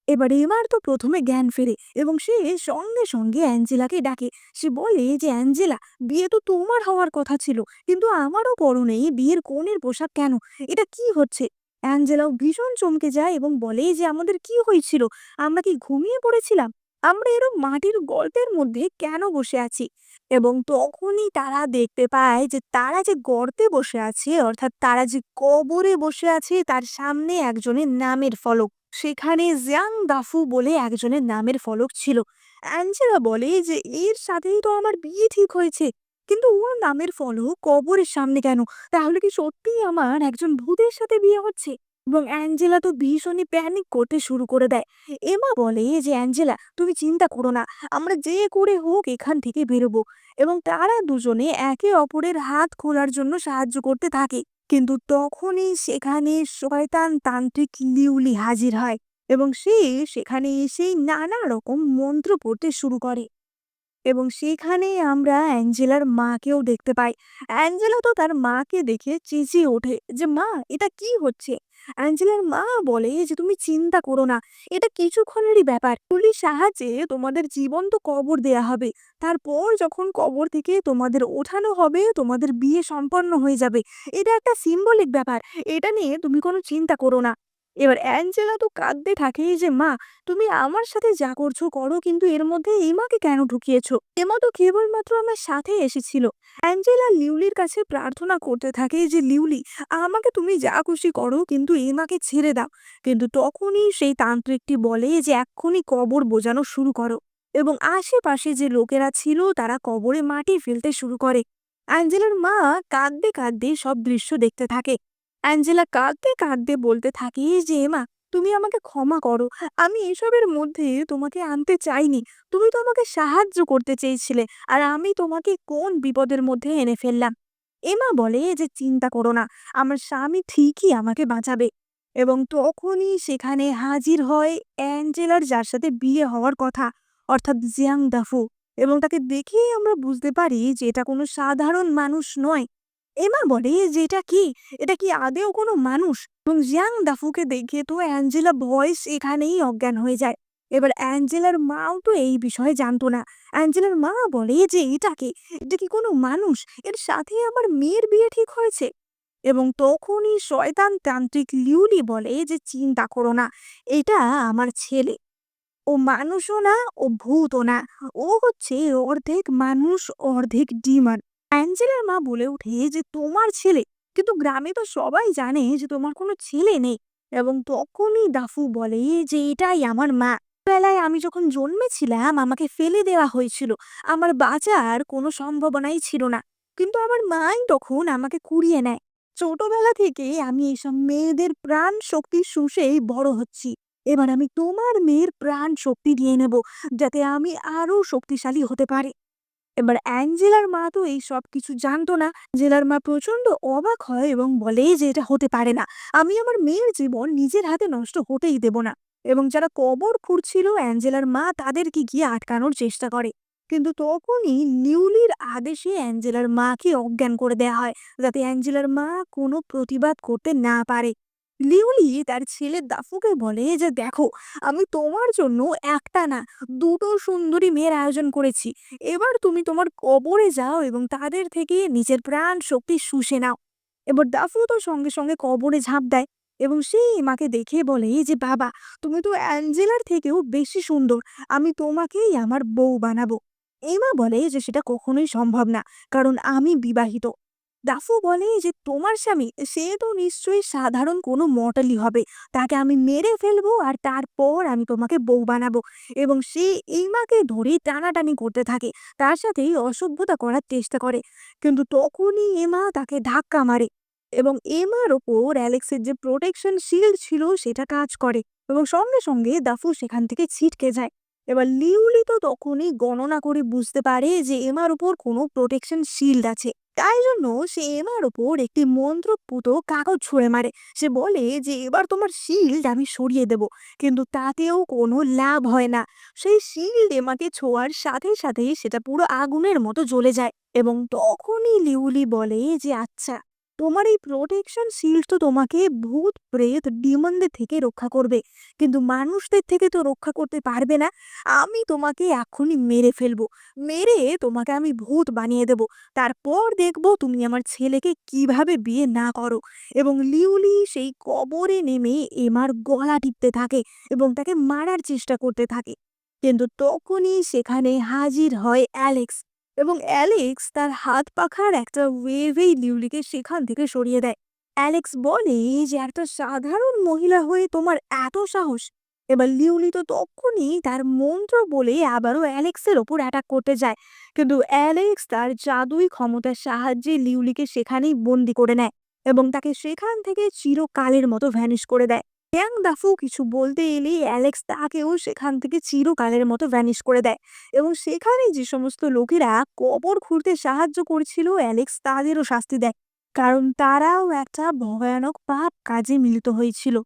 এবার এবার তো প্রথমে জ্ঞান ফেরে এবং সে সঙ্গে সঙ্গে অ্যাঞ্জেলাকে ডাকে। সে বলে যে অ্যাঞ্জেলা, বিয়ে তো তোমার হওয়ার কথা ছিল, কিন্তু আমারও পরনে বিয়ের কনের পোশাক কেন? এটা কি হচ্ছে? অ্যাঞ্জেলাও ভীষণ চমকে যায় এবং বলে যে আমাদের কি হয়েছিল? আমরা কি ঘুমিয়ে পড়েছিলাম? আমরা এরকম মাটির গর্তের মধ্যে কেন বসে আছি? এবং তখনই তারা দেখতে পায় যে তারা যে গর্তে বসে আছে, অর্থাৎ তারা যে কবরে বসে আছে, তার সামনে একজনের নামের ফলক। সেখানে জিয়াং দাফু বলে একজনের নামের ফলক ছিল। অ্যাঞ্জেলা বলে যে এর সাথেই তো আমার বিয়ে ঠিক হয়েছে, কিন্তু ওর নামের ফলক কবরের সামনে কেন? তাহলে কি সত্যিই আমার একজন ভূতের সাথে বিয়ে হচ্ছে? এবং অ্যাঞ্জেলা তো ভীষণই প্যানিক করতে শুরু করে দেয়। এমা বলে যে অ্যাঞ্জেলা তুমি চিন্তা করো না, আমরা যে করে হোক এখান থেকে বেরোবো। এবং তারা দুজনে একে অপরের হাত খোলার জন্য সাহায্য করতে থাকে। কিন্তু তখনই সেখানে শয়তান তান্ত্রিক লিউলি হাজির হয় এবং সে সেখানে এসেই নানা রকম মন্ত্র পড়তে শুরু করে এবং সেখানে আমরা অ্যাঞ্জেলার মাকেও দেখতে পাই। অ্যাঞ্জেলা তো তার মাকে দেখে চেঁচিয়ে ওঠে যে মা, এটা কি হচ্ছে? অ্যাঞ্জেলার মা বলে যে তুমি চিন্তা করো না, এটা কিছুক্ষণেরই ব্যাপার। পুলিশ সাহায্যে তোমাদের জীবন্ত কবর দেয়া হবে। তারপর যখন কবর থেকে তোমাদের ওঠানো হবে তোমাদের বিয়ে সম্পন্ন হয়ে যাবে। এটা একটা সিম্বলিক ব্যাপার, এটা নিয়ে তুমি কোনো চিন্তা করো না। এবার অ্যাঞ্জেলা তো কাঁদতে থাকে যে মা, তুমি আমার সাথে যা করছো করো, কিন্তু এর মধ্যে এমাকে কেন ঢুকিয়েছো? এমা তো কেবলমাত্র আমার সাথে এসেছিল। অ্যাঞ্জেলা লিউলির কাছে প্রার্থনা করতে থাকে যে লিউলি, আমাকে তুমি যা খুশি করো, কিন্তু এমাকে ছেড়ে দাও। কিন্তু তখনই সেই তান্ত্রিকটি বলে যে এক্ষুনি কবর বোঝানো শুরু করো এবং আশেপাশে যে লোকেরা ছিল তারা কবরে মাটি ফেলতে শুরু করে। অ্যাঞ্জেলার মা কাঁদতে কাঁদতে সব দৃশ্য দেখতে থাকে। অ্যাঞ্জেলা কাঁদতে কাঁদতে বলতে থাকে যে এমা, তুমি আমাকে ক্ষমা করো, আমি এসবের মধ্যে তোমাকে আনতে চাইনি। তুমি তো আমাকে সাহায্য করতে চেয়েছিলে আর আমি তোমাকে কোন বিপদের মধ্যে এনে ফেললাম। এমা বলে যে চিন্তা করো না, আমার স্বামী ঠিকই আমাকে বাঁচাবে। এবং তখনই সেখানে হাজির হয় অ্যাঞ্জেলার যার সাথে বিয়ে হওয়ার কথা, অর্থাৎ জিয়াং দাফু। এবং তাকে দেখেই আমরা বুঝতে পারি যে এটা কোনো সাধারণ মানুষ নয়। এমা বলে যে এটা কি, এটা কি আদেও কোনো মানুষ? এবং জিয়াং দাফুকে দেখে তো অ্যাঞ্জেলা ভয়েস এখানেই অজ্ঞান হয়ে যায়। এবার অ্যাঞ্জেলার মাও তো এই বিষয়ে জানতো না। অ্যাঞ্জেলার মা বলে যে এটা কি, এটা কি কোনো মানুষ? এর সাথে আমার মেয়ের বিয়ে ঠিক হয়েছে? এবং তখনই শয়তান তান্ত্রিক লিউলি বলে যে, "চিন্তা করো না, এটা আমার ছেলে। ও মানুষও না, ও ভূতও না। ও হচ্ছে অর্ধেক মানুষ, অর্ধেক ডিমন।" অ্যাঞ্জেলার মা বলে ওঠে যে, "তোমার ছেলে? কিন্তু গ্রামে তো সবাই জানে যে তোমার কোনো ছেলে নেই।" এবং তখনই দাফু বলে যে, "এটাই আমার মা। বেলায় আমি যখন জন্মেছিলাম আমাকে ফেলে দেওয়া হয়েছিল। আমার বাঁচার কোনো সম্ভাবনাই ছিল না। কিন্তু আমার মাই তখন আমাকে কুড়িয়ে নেয়। ছোটবেলা থেকে আমি এইসব মেয়েদের প্রাণ শক্তি শুষেই বড় হচ্ছি। এবার আমি তোমার মেয়ের প্রাণ শক্তি নিয়ে নেব, যাতে আমি আরো শক্তিশালী হতে পারি।" এবার অ্যাঞ্জেলার মা তো এই সব কিছু জানতো না। অ্যাঞ্জেলার মা প্রচন্ড অবাক হয় এবং বলে যে, "এটা হতে পারে না। আমি আমার মেয়ের জীবন নিজের হাতে নষ্ট হতেই দেব না।" এবং যারা কবর খুঁড়ছিল অ্যাঞ্জেলার মা তাদেরকে গিয়ে আটকানোর চেষ্টা করে। কিন্তু তখনই লিউলির আদেশে অ্যাঞ্জেলার মাকে অজ্ঞান করে দেয়া হয়, যাতে অ্যাঞ্জেলার মা কোনো প্রতিবাদ করতে না পারে। লিউলি তার ছেলে দাফুকে বলে যে, "দেখো, আমি তোমার জন্য একটা না, দুটো সুন্দরী মেয়ের আয়োজন করেছি। এবার তুমি তোমার কবরে যাও এবং তাদের থেকে নিজের প্রাণ শক্তি শুষে নাও।" এবার দাফু তো সঙ্গে সঙ্গে কবরে ঝাঁপ দেয় এবং সে এমাকে দেখে বলে যে, "বাবা, তুমি তো অ্যাঞ্জেলার থেকেও বেশি সুন্দর। আমি তোমাকেই আমার বউ বানাবো।" এমা বলে যে সেটা কখনোই সম্ভব না, কারণ আমি বিবাহিত। দাফু বলে যে, "তোমার স্বামী সে তো নিশ্চয়ই সাধারণ কোনো মর্টালই হবে। তাকে আমি মেরে ফেলবো আর তারপর আমি তোমাকে বউ বানাবো।" এবং সে এইমাকে ধরে টানাটানি করতে থাকে, তার সাথেই অসভ্যতা করার চেষ্টা করে। কিন্তু তখনই এমা তাকে ধাক্কা মারে এবং এমার ওপর অ্যালেক্সের যে প্রোটেকশন শিল্ড ছিল সেটা কাজ করে এবং সঙ্গে সঙ্গে দাফু সেখান থেকে ছিটকে যায়। এবার লিউলি তো তখনই গণনা করে বুঝতে পারে যে এমার উপর কোনো প্রোটেকশন শিল্ড আছে। তাই জন্য সে এমার ওপর একটি মন্ত্রপুত কাগজ ছুঁড়ে মারে। সে বলে যে, "এবার তোমার শিল্ড আমি সরিয়ে দেব।" কিন্তু তাতেও কোনো লাভ হয় না। সেই শিল্ড এমাকে ছোঁয়ার সাথে সাথেই সেটা পুরো আগুনের মতো জ্বলে যায় এবং তখনই লিউলি বলে যে, "আচ্ছা, তোমার এই প্রোটেকশন শিল্ড তো তোমাকে ভূত, প্রেত, ডিমনদের থেকে রক্ষা করবে। কিন্তু মানুষদের থেকে তো রক্ষা করতে পারবে না। আমি তোমাকে এখনই মেরে ফেলবো। মেরে তোমাকে আমি ভূত বানিয়ে দেব। তারপর দেখবো তুমি আমার ছেলেকে কিভাবে বিয়ে না করো।" এবং লিউলি সেই কবরে নেমে এমার গলা টিপতে থাকে এবং তাকে মারার চেষ্টা করতে থাকে। কিন্তু তখনই সেখানে হাজির হয় অ্যালেক্স এবং অ্যালেক্স তার হাত পাখার একটা ওয়েভেই লিউলিকে সেখান থেকে সরিয়ে দেয়। অ্যালেক্স বলে যে, "একটা সাধারণ মহিলা হয়ে তোমার এত সাহস!" এবার লিউলি তো তখনই তার মন্ত্র বলে আবারও অ্যালেক্সের ওপর অ্যাটাক করতে যায়। কিন্তু অ্যালেক্স তার জাদুই ক্ষমতার সাহায্যে লিউলিকে সেখানেই বন্দি করে নেয় এবং তাকে সেখান থেকে চিরকালের মতো ভ্যানিশ করে দেয়। ইয়াং দাফু কিছু বলতে এলেই অ্যালেক্স তাকেও সেখান থেকে চিরকালের মতো ভ্যানিশ করে দেয় এবং সেখানে যে সমস্ত লোকেরা কবর খুঁড়তে সাহায্য করছিল অ্যালেক্স তাদেরও শাস্তি দেয়, কারণ তারাও একটা ভয়ানক পাপ কাজে মিলিত হয়েছিল।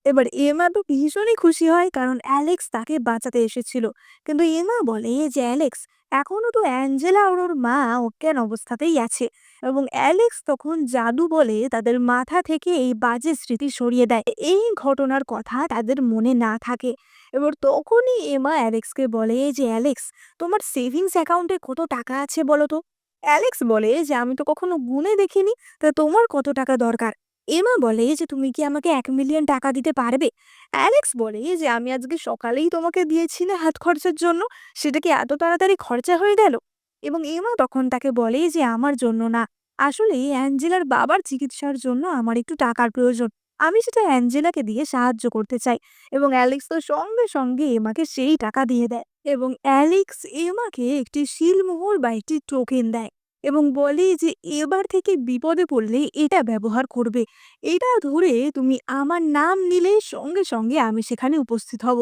এবার এমা তো ভীষণই খুশি হয়, কারণ অ্যালেক্স তাকে বাঁচাতে এসেছিল। কিন্তু এমা বলে যে, "অ্যালেক্স, এখনো তো অ্যাঞ্জেলা আর ওর মা অজ্ঞান অবস্থাতেই আছে।" এবং অ্যালেক্স তখন জাদু বলে তাদের মাথা থেকে এই বাজে স্মৃতি সরিয়ে দেয়, এই ঘটনার কথা তাদের মনে না থাকে। এবার তখনই এমা অ্যালেক্সকে বলে যে, "অ্যালেক্স, তোমার সেভিংস অ্যাকাউন্টে কত টাকা আছে বলো তো?" অ্যালেক্স বলে যে, "আমি তো কখনো গুনে দেখিনি। তা তোমার কত টাকা দরকার?" এমা বলে যে, "তুমি কি আমাকে ১,০০,০০০ টাকা দিতে পারবে?" অ্যালেক্স বলে যে, "আমি আজকে সকালেই তোমাকে দিয়েছি না হাত খরচার জন্য, সেটা কি এত তাড়াতাড়ি খরচা হয়ে গেল?" এবং এমা তখন তাকে বলে যে, "আমার জন্য না, আসলে অ্যাঞ্জেলার বাবার চিকিৎসার জন্য আমার একটু টাকার প্রয়োজন। আমি সেটা অ্যাঞ্জেলাকে দিয়ে সাহায্য করতে চাই।" এবং অ্যালেক্স তো সঙ্গে সঙ্গে এমাকে সেই টাকা দিয়ে দেয় এবং অ্যালেক্স এমাকে একটি শিলমোহর বা একটি টোকেন দেয় এবং বলে যে, "এবার থেকে বিপদে পড়লে এটা ব্যবহার করবে। এটা ধরে তুমি আমার নাম নিলে সঙ্গে সঙ্গে আমি সেখানে উপস্থিত হব।"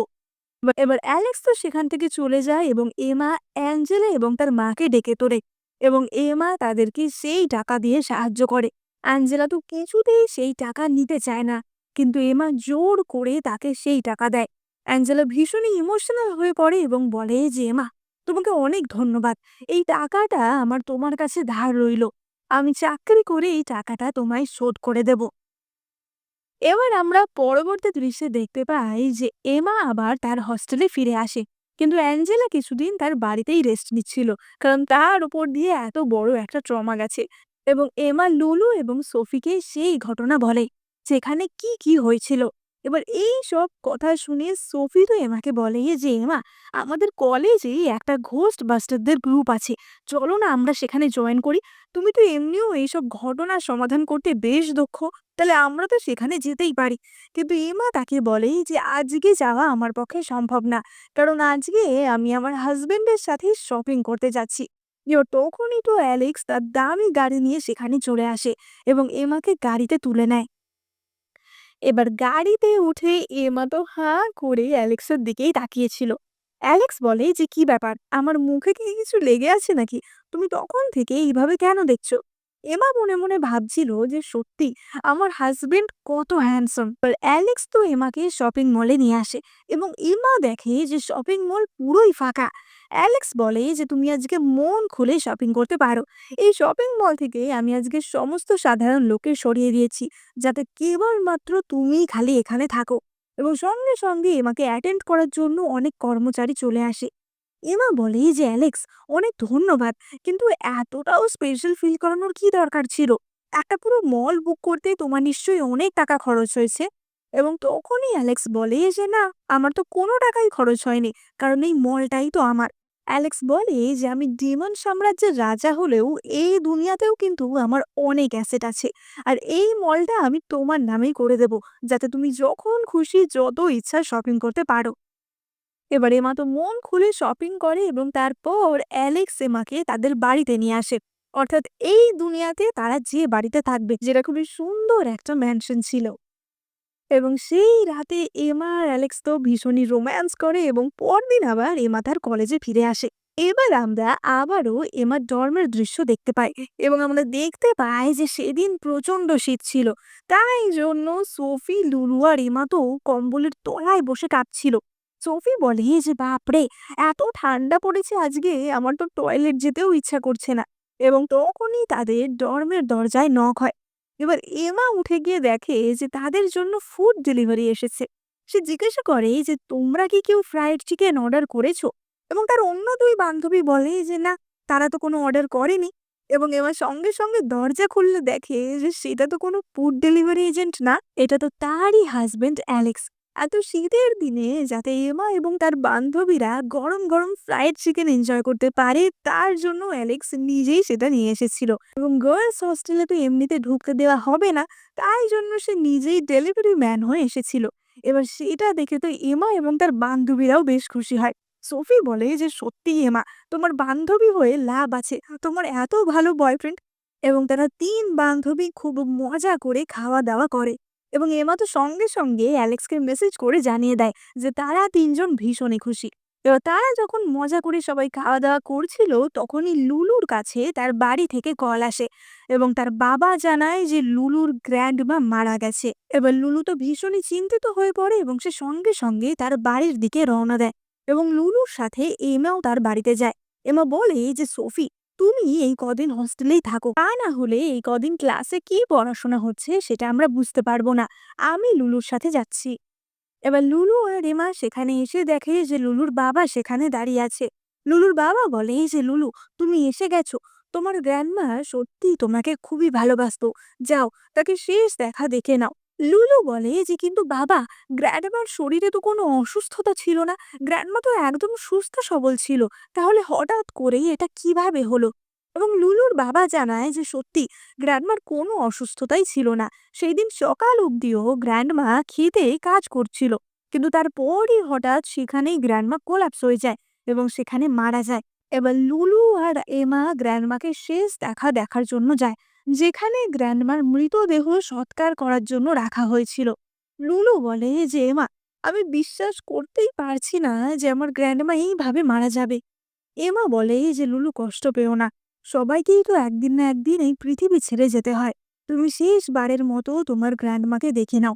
এবার অ্যালেক্স তো সেখান থেকে চলে যায় এবং এমা অ্যাঞ্জেলা এবং তার মাকে ডেকে তোলে এবং এমা তাদেরকে সেই টাকা দিয়ে সাহায্য করে। অ্যাঞ্জেলা তো কিছুতেই সেই টাকা নিতে চায় না, কিন্তু এমা জোর করে তাকে সেই টাকা দেয়। অ্যাঞ্জেলা ভীষণই ইমোশনাল হয়ে পড়ে এবং বলে যে, "এমা, তোমাকে অনেক ধন্যবাদ। এই টাকাটা আমার তোমার কাছে ধার রইল। আমি চাকরি করে এই টাকাটা তোমায় শোধ করে দেব।" এবার আমরা পরবর্তী দৃশ্যে দেখতে পাই যে এমা আবার তার হস্টেলে ফিরে আসে, কিন্তু অ্যাঞ্জেলা কিছুদিন তার বাড়িতেই রেস্ট নিচ্ছিল, কারণ তার উপর দিয়ে এত বড় একটা ট্রমা গেছে। এবং এমা লুলু এবং সোফিকে সেই ঘটনা বলে যেখানে কি কি হয়েছিল। এবার এই সব কথা শুনে সোফি তো এমাকে বলে যে এমা, আমাদের কলেজে একটা ঘোস্ট বাস্টারদের গ্রুপ আছে, চলো না আমরা সেখানে জয়েন করি। তুমি তো এমনিও এইসব ঘটনা সমাধান করতে বেশ দক্ষ, তাহলে আমরা তো সেখানে যেতেই পারি। কিন্তু এমা তাকে বলে যে আজকে যাওয়া আমার পক্ষে সম্ভব না, কারণ আজকে আমি আমার হাজবেন্ডের সাথে শপিং করতে যাচ্ছি। তখনই তো অ্যালেক্স তার দামি গাড়ি নিয়ে সেখানে চলে আসে এবং এমাকে গাড়িতে তুলে নেয়। এবার গাড়িতে উঠে এমা তো হাঁ করে অ্যালেক্সের দিকেই তাকিয়েছিল। অ্যালেক্স বলে যে কি ব্যাপার, আমার মুখে কি কিছু লেগে আছে নাকি? তুমি তখন থেকে এইভাবে কেন দেখছো? এমা মনে মনে ভাবছিল যে সত্যি আমার হাজবেন্ড কত হ্যান্ডসাম। অ্যালেক্স তো এমাকে শপিং মলে নিয়ে আসে এবং এমা দেখে যে শপিং মল পুরোই ফাঁকা। অ্যালেক্স বলে যে তুমি আজকে মন খুলে শপিং করতে পারো, এই শপিং মল থেকে আমি আজকে সমস্ত সাধারণ লোককে সরিয়ে দিয়েছি, যাতে কেবলমাত্র তুমিই খালি এখানে থাকো। এবং সঙ্গে সঙ্গে এমাকে অ্যাটেন্ড করার জন্য অনেক কর্মচারী চলে আসে। এমা বলে যে অ্যালেক্স, অনেক ধন্যবাদ, কিন্তু এতটাও স্পেশাল ফিল করানোর কি দরকার ছিল? একটা পুরো মল বুক করতে তোমার নিশ্চয়ই অনেক টাকা খরচ হয়েছে। এবং তখনই অ্যালেক্স বলে যে না, আমার তো কোনো টাকাই খরচ হয়নি, কারণ এই মলটাই তো আমার। অ্যালেক্স বলে যে আমি ডিমন সাম্রাজ্যের রাজা হলেও এই দুনিয়াতেও কিন্তু আমার অনেক অ্যাসেট আছে, আর এই মলটা আমি তোমার নামেই করে দেব, যাতে তুমি যখন খুশি যত ইচ্ছা শপিং করতে পারো। এবার এমা তো মন খুলে শপিং করে এবং তারপর অ্যালেক্স এমাকে তাদের বাড়িতে নিয়ে আসে, অর্থাৎ এই দুনিয়াতে তারা যে বাড়িতে থাকবে, যেটা খুবই সুন্দর একটা ম্যানশন ছিল। এবং সেই রাতে এমা আর অ্যালেক্স তো ভীষণই রোম্যান্স করে এবং পরদিন আবার এমা তার কলেজে ফিরে আসে। এবার আমরা আবারও এমার ডর্মের দৃশ্য দেখতে পাই এবং আমরা দেখতে পাই যে সেদিন প্রচন্ড শীত ছিল, তাই জন্য সোফি, লুলু আর এমা তো কম্বলের তলায় বসে কাঁপছিল। সোফি বলে যে বাপরে, এত ঠান্ডা পড়েছে আজকে, আমার তো টয়লেট যেতেও ইচ্ছা করছে না। এবং তখনই তাদের ডর্মের দরজায় নক হয়। এবার এমা উঠে গিয়ে দেখে যে তাদের জন্য ফুড ডেলিভারি এসেছে। সে জিজ্ঞাসা করে যে তোমরা কি কেউ ফ্রাইড চিকেন অর্ডার করেছো? এবং তার অন্য দুই বান্ধবী বলে যে না, তারা তো কোনো অর্ডার করেনি। এবং এমা সঙ্গে সঙ্গে দরজা খুললে দেখে যে সেটা তো কোনো ফুড ডেলিভারি এজেন্ট না, এটা তো তারই হাজবেন্ড অ্যালেক্স। এত শীতের দিনে যাতে এমা এবং তার বান্ধবীরা গরম গরম ফ্রাইড চিকেন এনজয় করতে পারে, তার জন্য অ্যালেক্স নিজেই সেটা নিয়ে এসেছিল। এবং গার্লস হোস্টেলে তো এমনিতে ঢুকতে দেওয়া হবে না, তাই জন্য সে নিজেই ডেলিভারি ম্যান হয়ে এসেছিল। এবার সেটা দেখে তো এমা এবং তার বান্ধবীরাও বেশ খুশি হয়। সোফি বলে যে সত্যি এমা, তোমার বান্ধবী হয়ে লাভ আছে, তোমার এত ভালো বয়ফ্রেন্ড। এবং তারা তিন বান্ধবী খুব মজা করে খাওয়া দাওয়া করে এবং এমা তো সঙ্গে সঙ্গে অ্যালেক্সকে মেসেজ করে জানিয়ে দেয় যে তারা তিনজন ভীষণই খুশি। এবার তারা যখন মজা করে সবাই খাওয়া দাওয়া করছিল, তখনই লুলুর কাছে তার বাড়ি থেকে কল আসে এবং তার বাবা জানায় যে লুলুর গ্র্যান্ডমা মারা গেছে। এবার লুলু তো ভীষণই চিন্তিত হয়ে পড়ে এবং সে সঙ্গে সঙ্গে তার বাড়ির দিকে রওনা দেয় এবং লুলুর সাথে এমাও তার বাড়িতে যায়। এমা বলে যে সোফি, তুমি এই কদিন হস্টেলেই থাকো, তা না হলে এই কদিন ক্লাসে কি পড়াশোনা হচ্ছে সেটা আমরা বুঝতে পারবো না, আমি লুলুর সাথে যাচ্ছি। এবার লুলু আর রেমা সেখানে এসে দেখে যে লুলুর বাবা সেখানে দাঁড়িয়ে আছে। লুলুর বাবা বলে যে লুলু, তুমি এসে গেছো, তোমার গ্র্যান্ডমা সত্যি তোমাকে খুবই ভালোবাসতো, যাও তাকে শেষ দেখা দেখে নাও। লুলু বলে যে কিন্তু বাবা, গ্র্যান্ডমার শরীরে তো কোনো অসুস্থতা ছিল না, গ্র্যান্ডমা তো একদম সুস্থ সবল ছিল, তাহলে হঠাৎ করেই এটা কিভাবে হলো? এবং লুলুর বাবা জানায় যে সত্যি গ্র্যান্ডমার কোনো অসুস্থতাই ছিল না, সেই দিন সকাল অবধিও গ্র্যান্ডমা খেতে কাজ করছিল, কিন্তু তারপরই হঠাৎ সেখানেই গ্র্যান্ডমা কোলাপস হয়ে যায় এবং সেখানে মারা যায়। এবার লুলু আর এমা গ্র্যান্ডমাকে শেষ দেখার জন্য যায়, যেখানে গ্র্যান্ডমার মৃতদেহ সৎকার করার জন্য রাখা হয়েছিল। লুলু বলে যে এমা, আমি বিশ্বাস করতেই পারছি না যে আমার গ্র্যান্ডমা এইভাবে মারা যাবে। এমা বলে যে লুলু, কষ্ট পেও না, সবাইকেই তো একদিন না একদিন এই পৃথিবী ছেড়ে যেতে হয়, তুমি শেষবারের মতো তোমার গ্র্যান্ডমাকে দেখে নাও।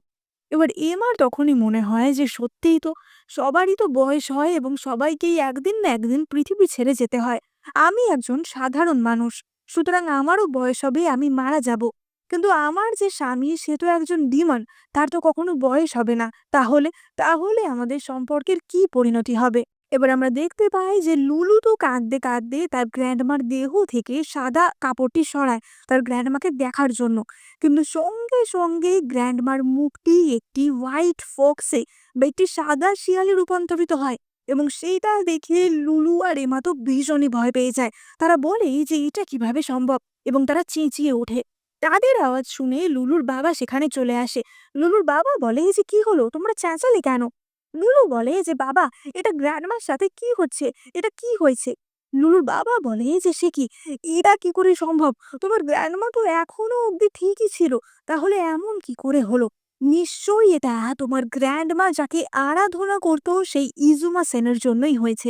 এবার এমার তখনই মনে হয় যে সত্যিই তো, সবারই তো বয়স হয় এবং সবাইকেই একদিন না একদিন পৃথিবী ছেড়ে যেতে হয়। আমি একজন সাধারণ মানুষ, সুতরাং আমারও বয়স হবে, আমি মারা যাব। কিন্তু আমার যে স্বামী সে তো একজন ডিমন, তার তো কখনো বয়স হবে না, তাহলে তাহলে আমাদের সম্পর্কের কি পরিণতি হবে? এবার আমরা দেখতে পাই যে লুলু তো কাঁদতে কাঁদতে তার গ্র্যান্ডমার দেহ থেকে সাদা কাপড়টি সরায় তার গ্র্যান্ডমাকে দেখার জন্য। কিন্তু সঙ্গে সঙ্গে গ্র্যান্ডমার মুখটি একটি হোয়াইট ফক্সে বা একটি সাদা শিয়ালে রূপান্তরিত হয়। এবং সেইটা দেখে লুলু আর এমা তো ভীষণই ভয় পেয়ে যায়। তারা বলে যে এটা কিভাবে সম্ভব, এবং তারা চেঁচিয়ে ওঠে। তাদের আওয়াজ শুনে লুলুর বাবা সেখানে চলে আসে। লুলুর বাবা বলে যে কি হলো, তোমরা চেঁচালে কেন? লুলু বলে যে বাবা, এটা গ্র্যান্ডমার সাথে কি হচ্ছে? এটা কি হয়েছে? লুলুর বাবা বলে যে সে কি, এটা কি করে সম্ভব? তোমার গ্র্যান্ডমা তো এখনো অব্দি ঠিকই ছিল, তাহলে এমন কি করে হলো? নিশ্চয়ই এটা তোমার গ্র্যান্ডমা যাকে আরাধনা করতো সেই ইজুমা সেনের জন্যই হয়েছে।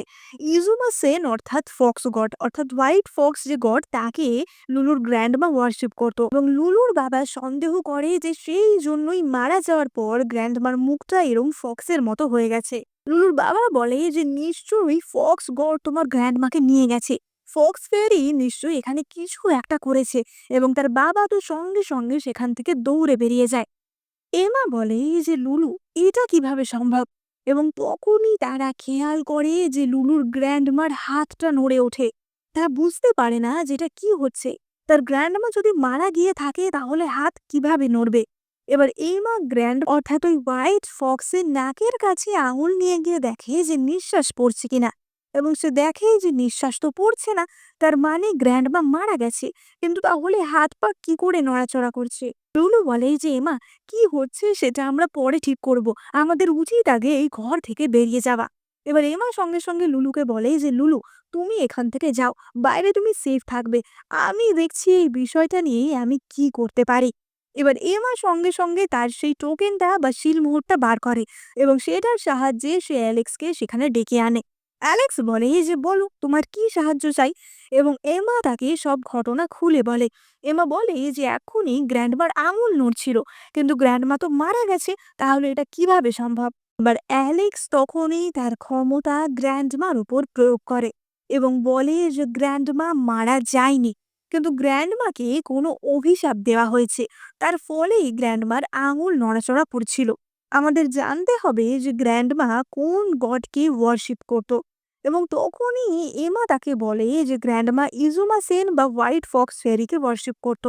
ইজুমা সেন অর্থাৎ ফক্স গড, অর্থাৎ হোয়াইট ফক্স যে গড, তাকে লুলুর গ্র্যান্ডমা ওয়ার্শিপ করতো। এবং লুলুর বাবা সন্দেহ করে যে সেই জন্যই মারা যাওয়ার পর গ্র্যান্ডমার মুখটা এরম ফক্সের মতো হয়ে গেছে। লুলুর বাবা বলে যে নিশ্চয়ই ফক্স গড তোমার গ্র্যান্ডমাকে নিয়ে গেছে। ফক্স ফেরি নিশ্চয়ই এখানে কিছু একটা করেছে। এবং তার বাবা তো সঙ্গে সঙ্গে সেখান থেকে দৌড়ে বেরিয়ে যায়। এমা বলে যে লুলু, এটা কিভাবে সম্ভব? এবং তখনই তারা খেয়াল করে যে লুলুর গ্র্যান্ডমার হাতটা নড়ে ওঠে। তারা বুঝতে পারে না যেটা কি হচ্ছে। তার গ্র্যান্ডমা যদি মারা গিয়ে থাকে তাহলে হাত কিভাবে নড়বে? এবার এমা গ্র্যান্ড অর্থাৎ ওই হোয়াইট ফক্সের নাকের কাছে আঙুল নিয়ে গিয়ে দেখে যে নিঃশ্বাস পড়ছে কিনা। এবং সে দেখে যে নিঃশ্বাস তো পড়ছে না, তার মানে গ্র্যান্ডমা মারা গেছে। কিন্তু তাহলে হাত পা কি করে নড়াচড়া করছে? লুলু বলে যে এমা, কি হচ্ছে সেটা আমরা পরে ঠিক করব। আমাদের উচিত আগে এই ঘর থেকে বেরিয়ে যাওয়া। এবার এমা সঙ্গে সঙ্গে লুলুকে বলে যে লুলু, তুমি এখান থেকে যাও, বাইরে তুমি সেফ থাকবে। আমি দেখছি এই বিষয়টা নিয়ে আমি কি করতে পারি। এবার এমা সঙ্গে সঙ্গে তার সেই টোকেনটা বা শিলমোহরটা বার করে, এবং সেটার সাহায্যে সে অ্যালেক্সকে সেখানে ডেকে আনে। অ্যালেক্স বলে যে বলো তোমার কি সাহায্য চাই। এবং এমা তাকে সব ঘটনা খুলে বলে। এমা বলে যে এক্ষুনি গ্র্যান্ডমার আঙুল নড়ছিল, কিন্তু গ্র্যান্ডমা তো মারা গেছে, তাহলে এটা কিভাবে সম্ভব? এবার অ্যালেক্স তখনই তার ক্ষমতা গ্র্যান্ডমার উপর প্রয়োগ করে এবং বলে যে গ্র্যান্ডমা মারা যায়নি, কিন্তু গ্র্যান্ডমাকে কোনো অভিশাপ দেওয়া হয়েছে, তার ফলেই গ্র্যান্ডমার আঙুল নড়াচড়া করছিল। আমাদের জানতে হবে যে গ্র্যান্ডমা কোন গডকে ওয়ার্শিপ করত। এবং তখনই এমা তাকে বলে যে গ্র্যান্ডমা ইজুমা সেন বা হোয়াইট ফক্স ফেরিকে ওয়ার্শিপ করত।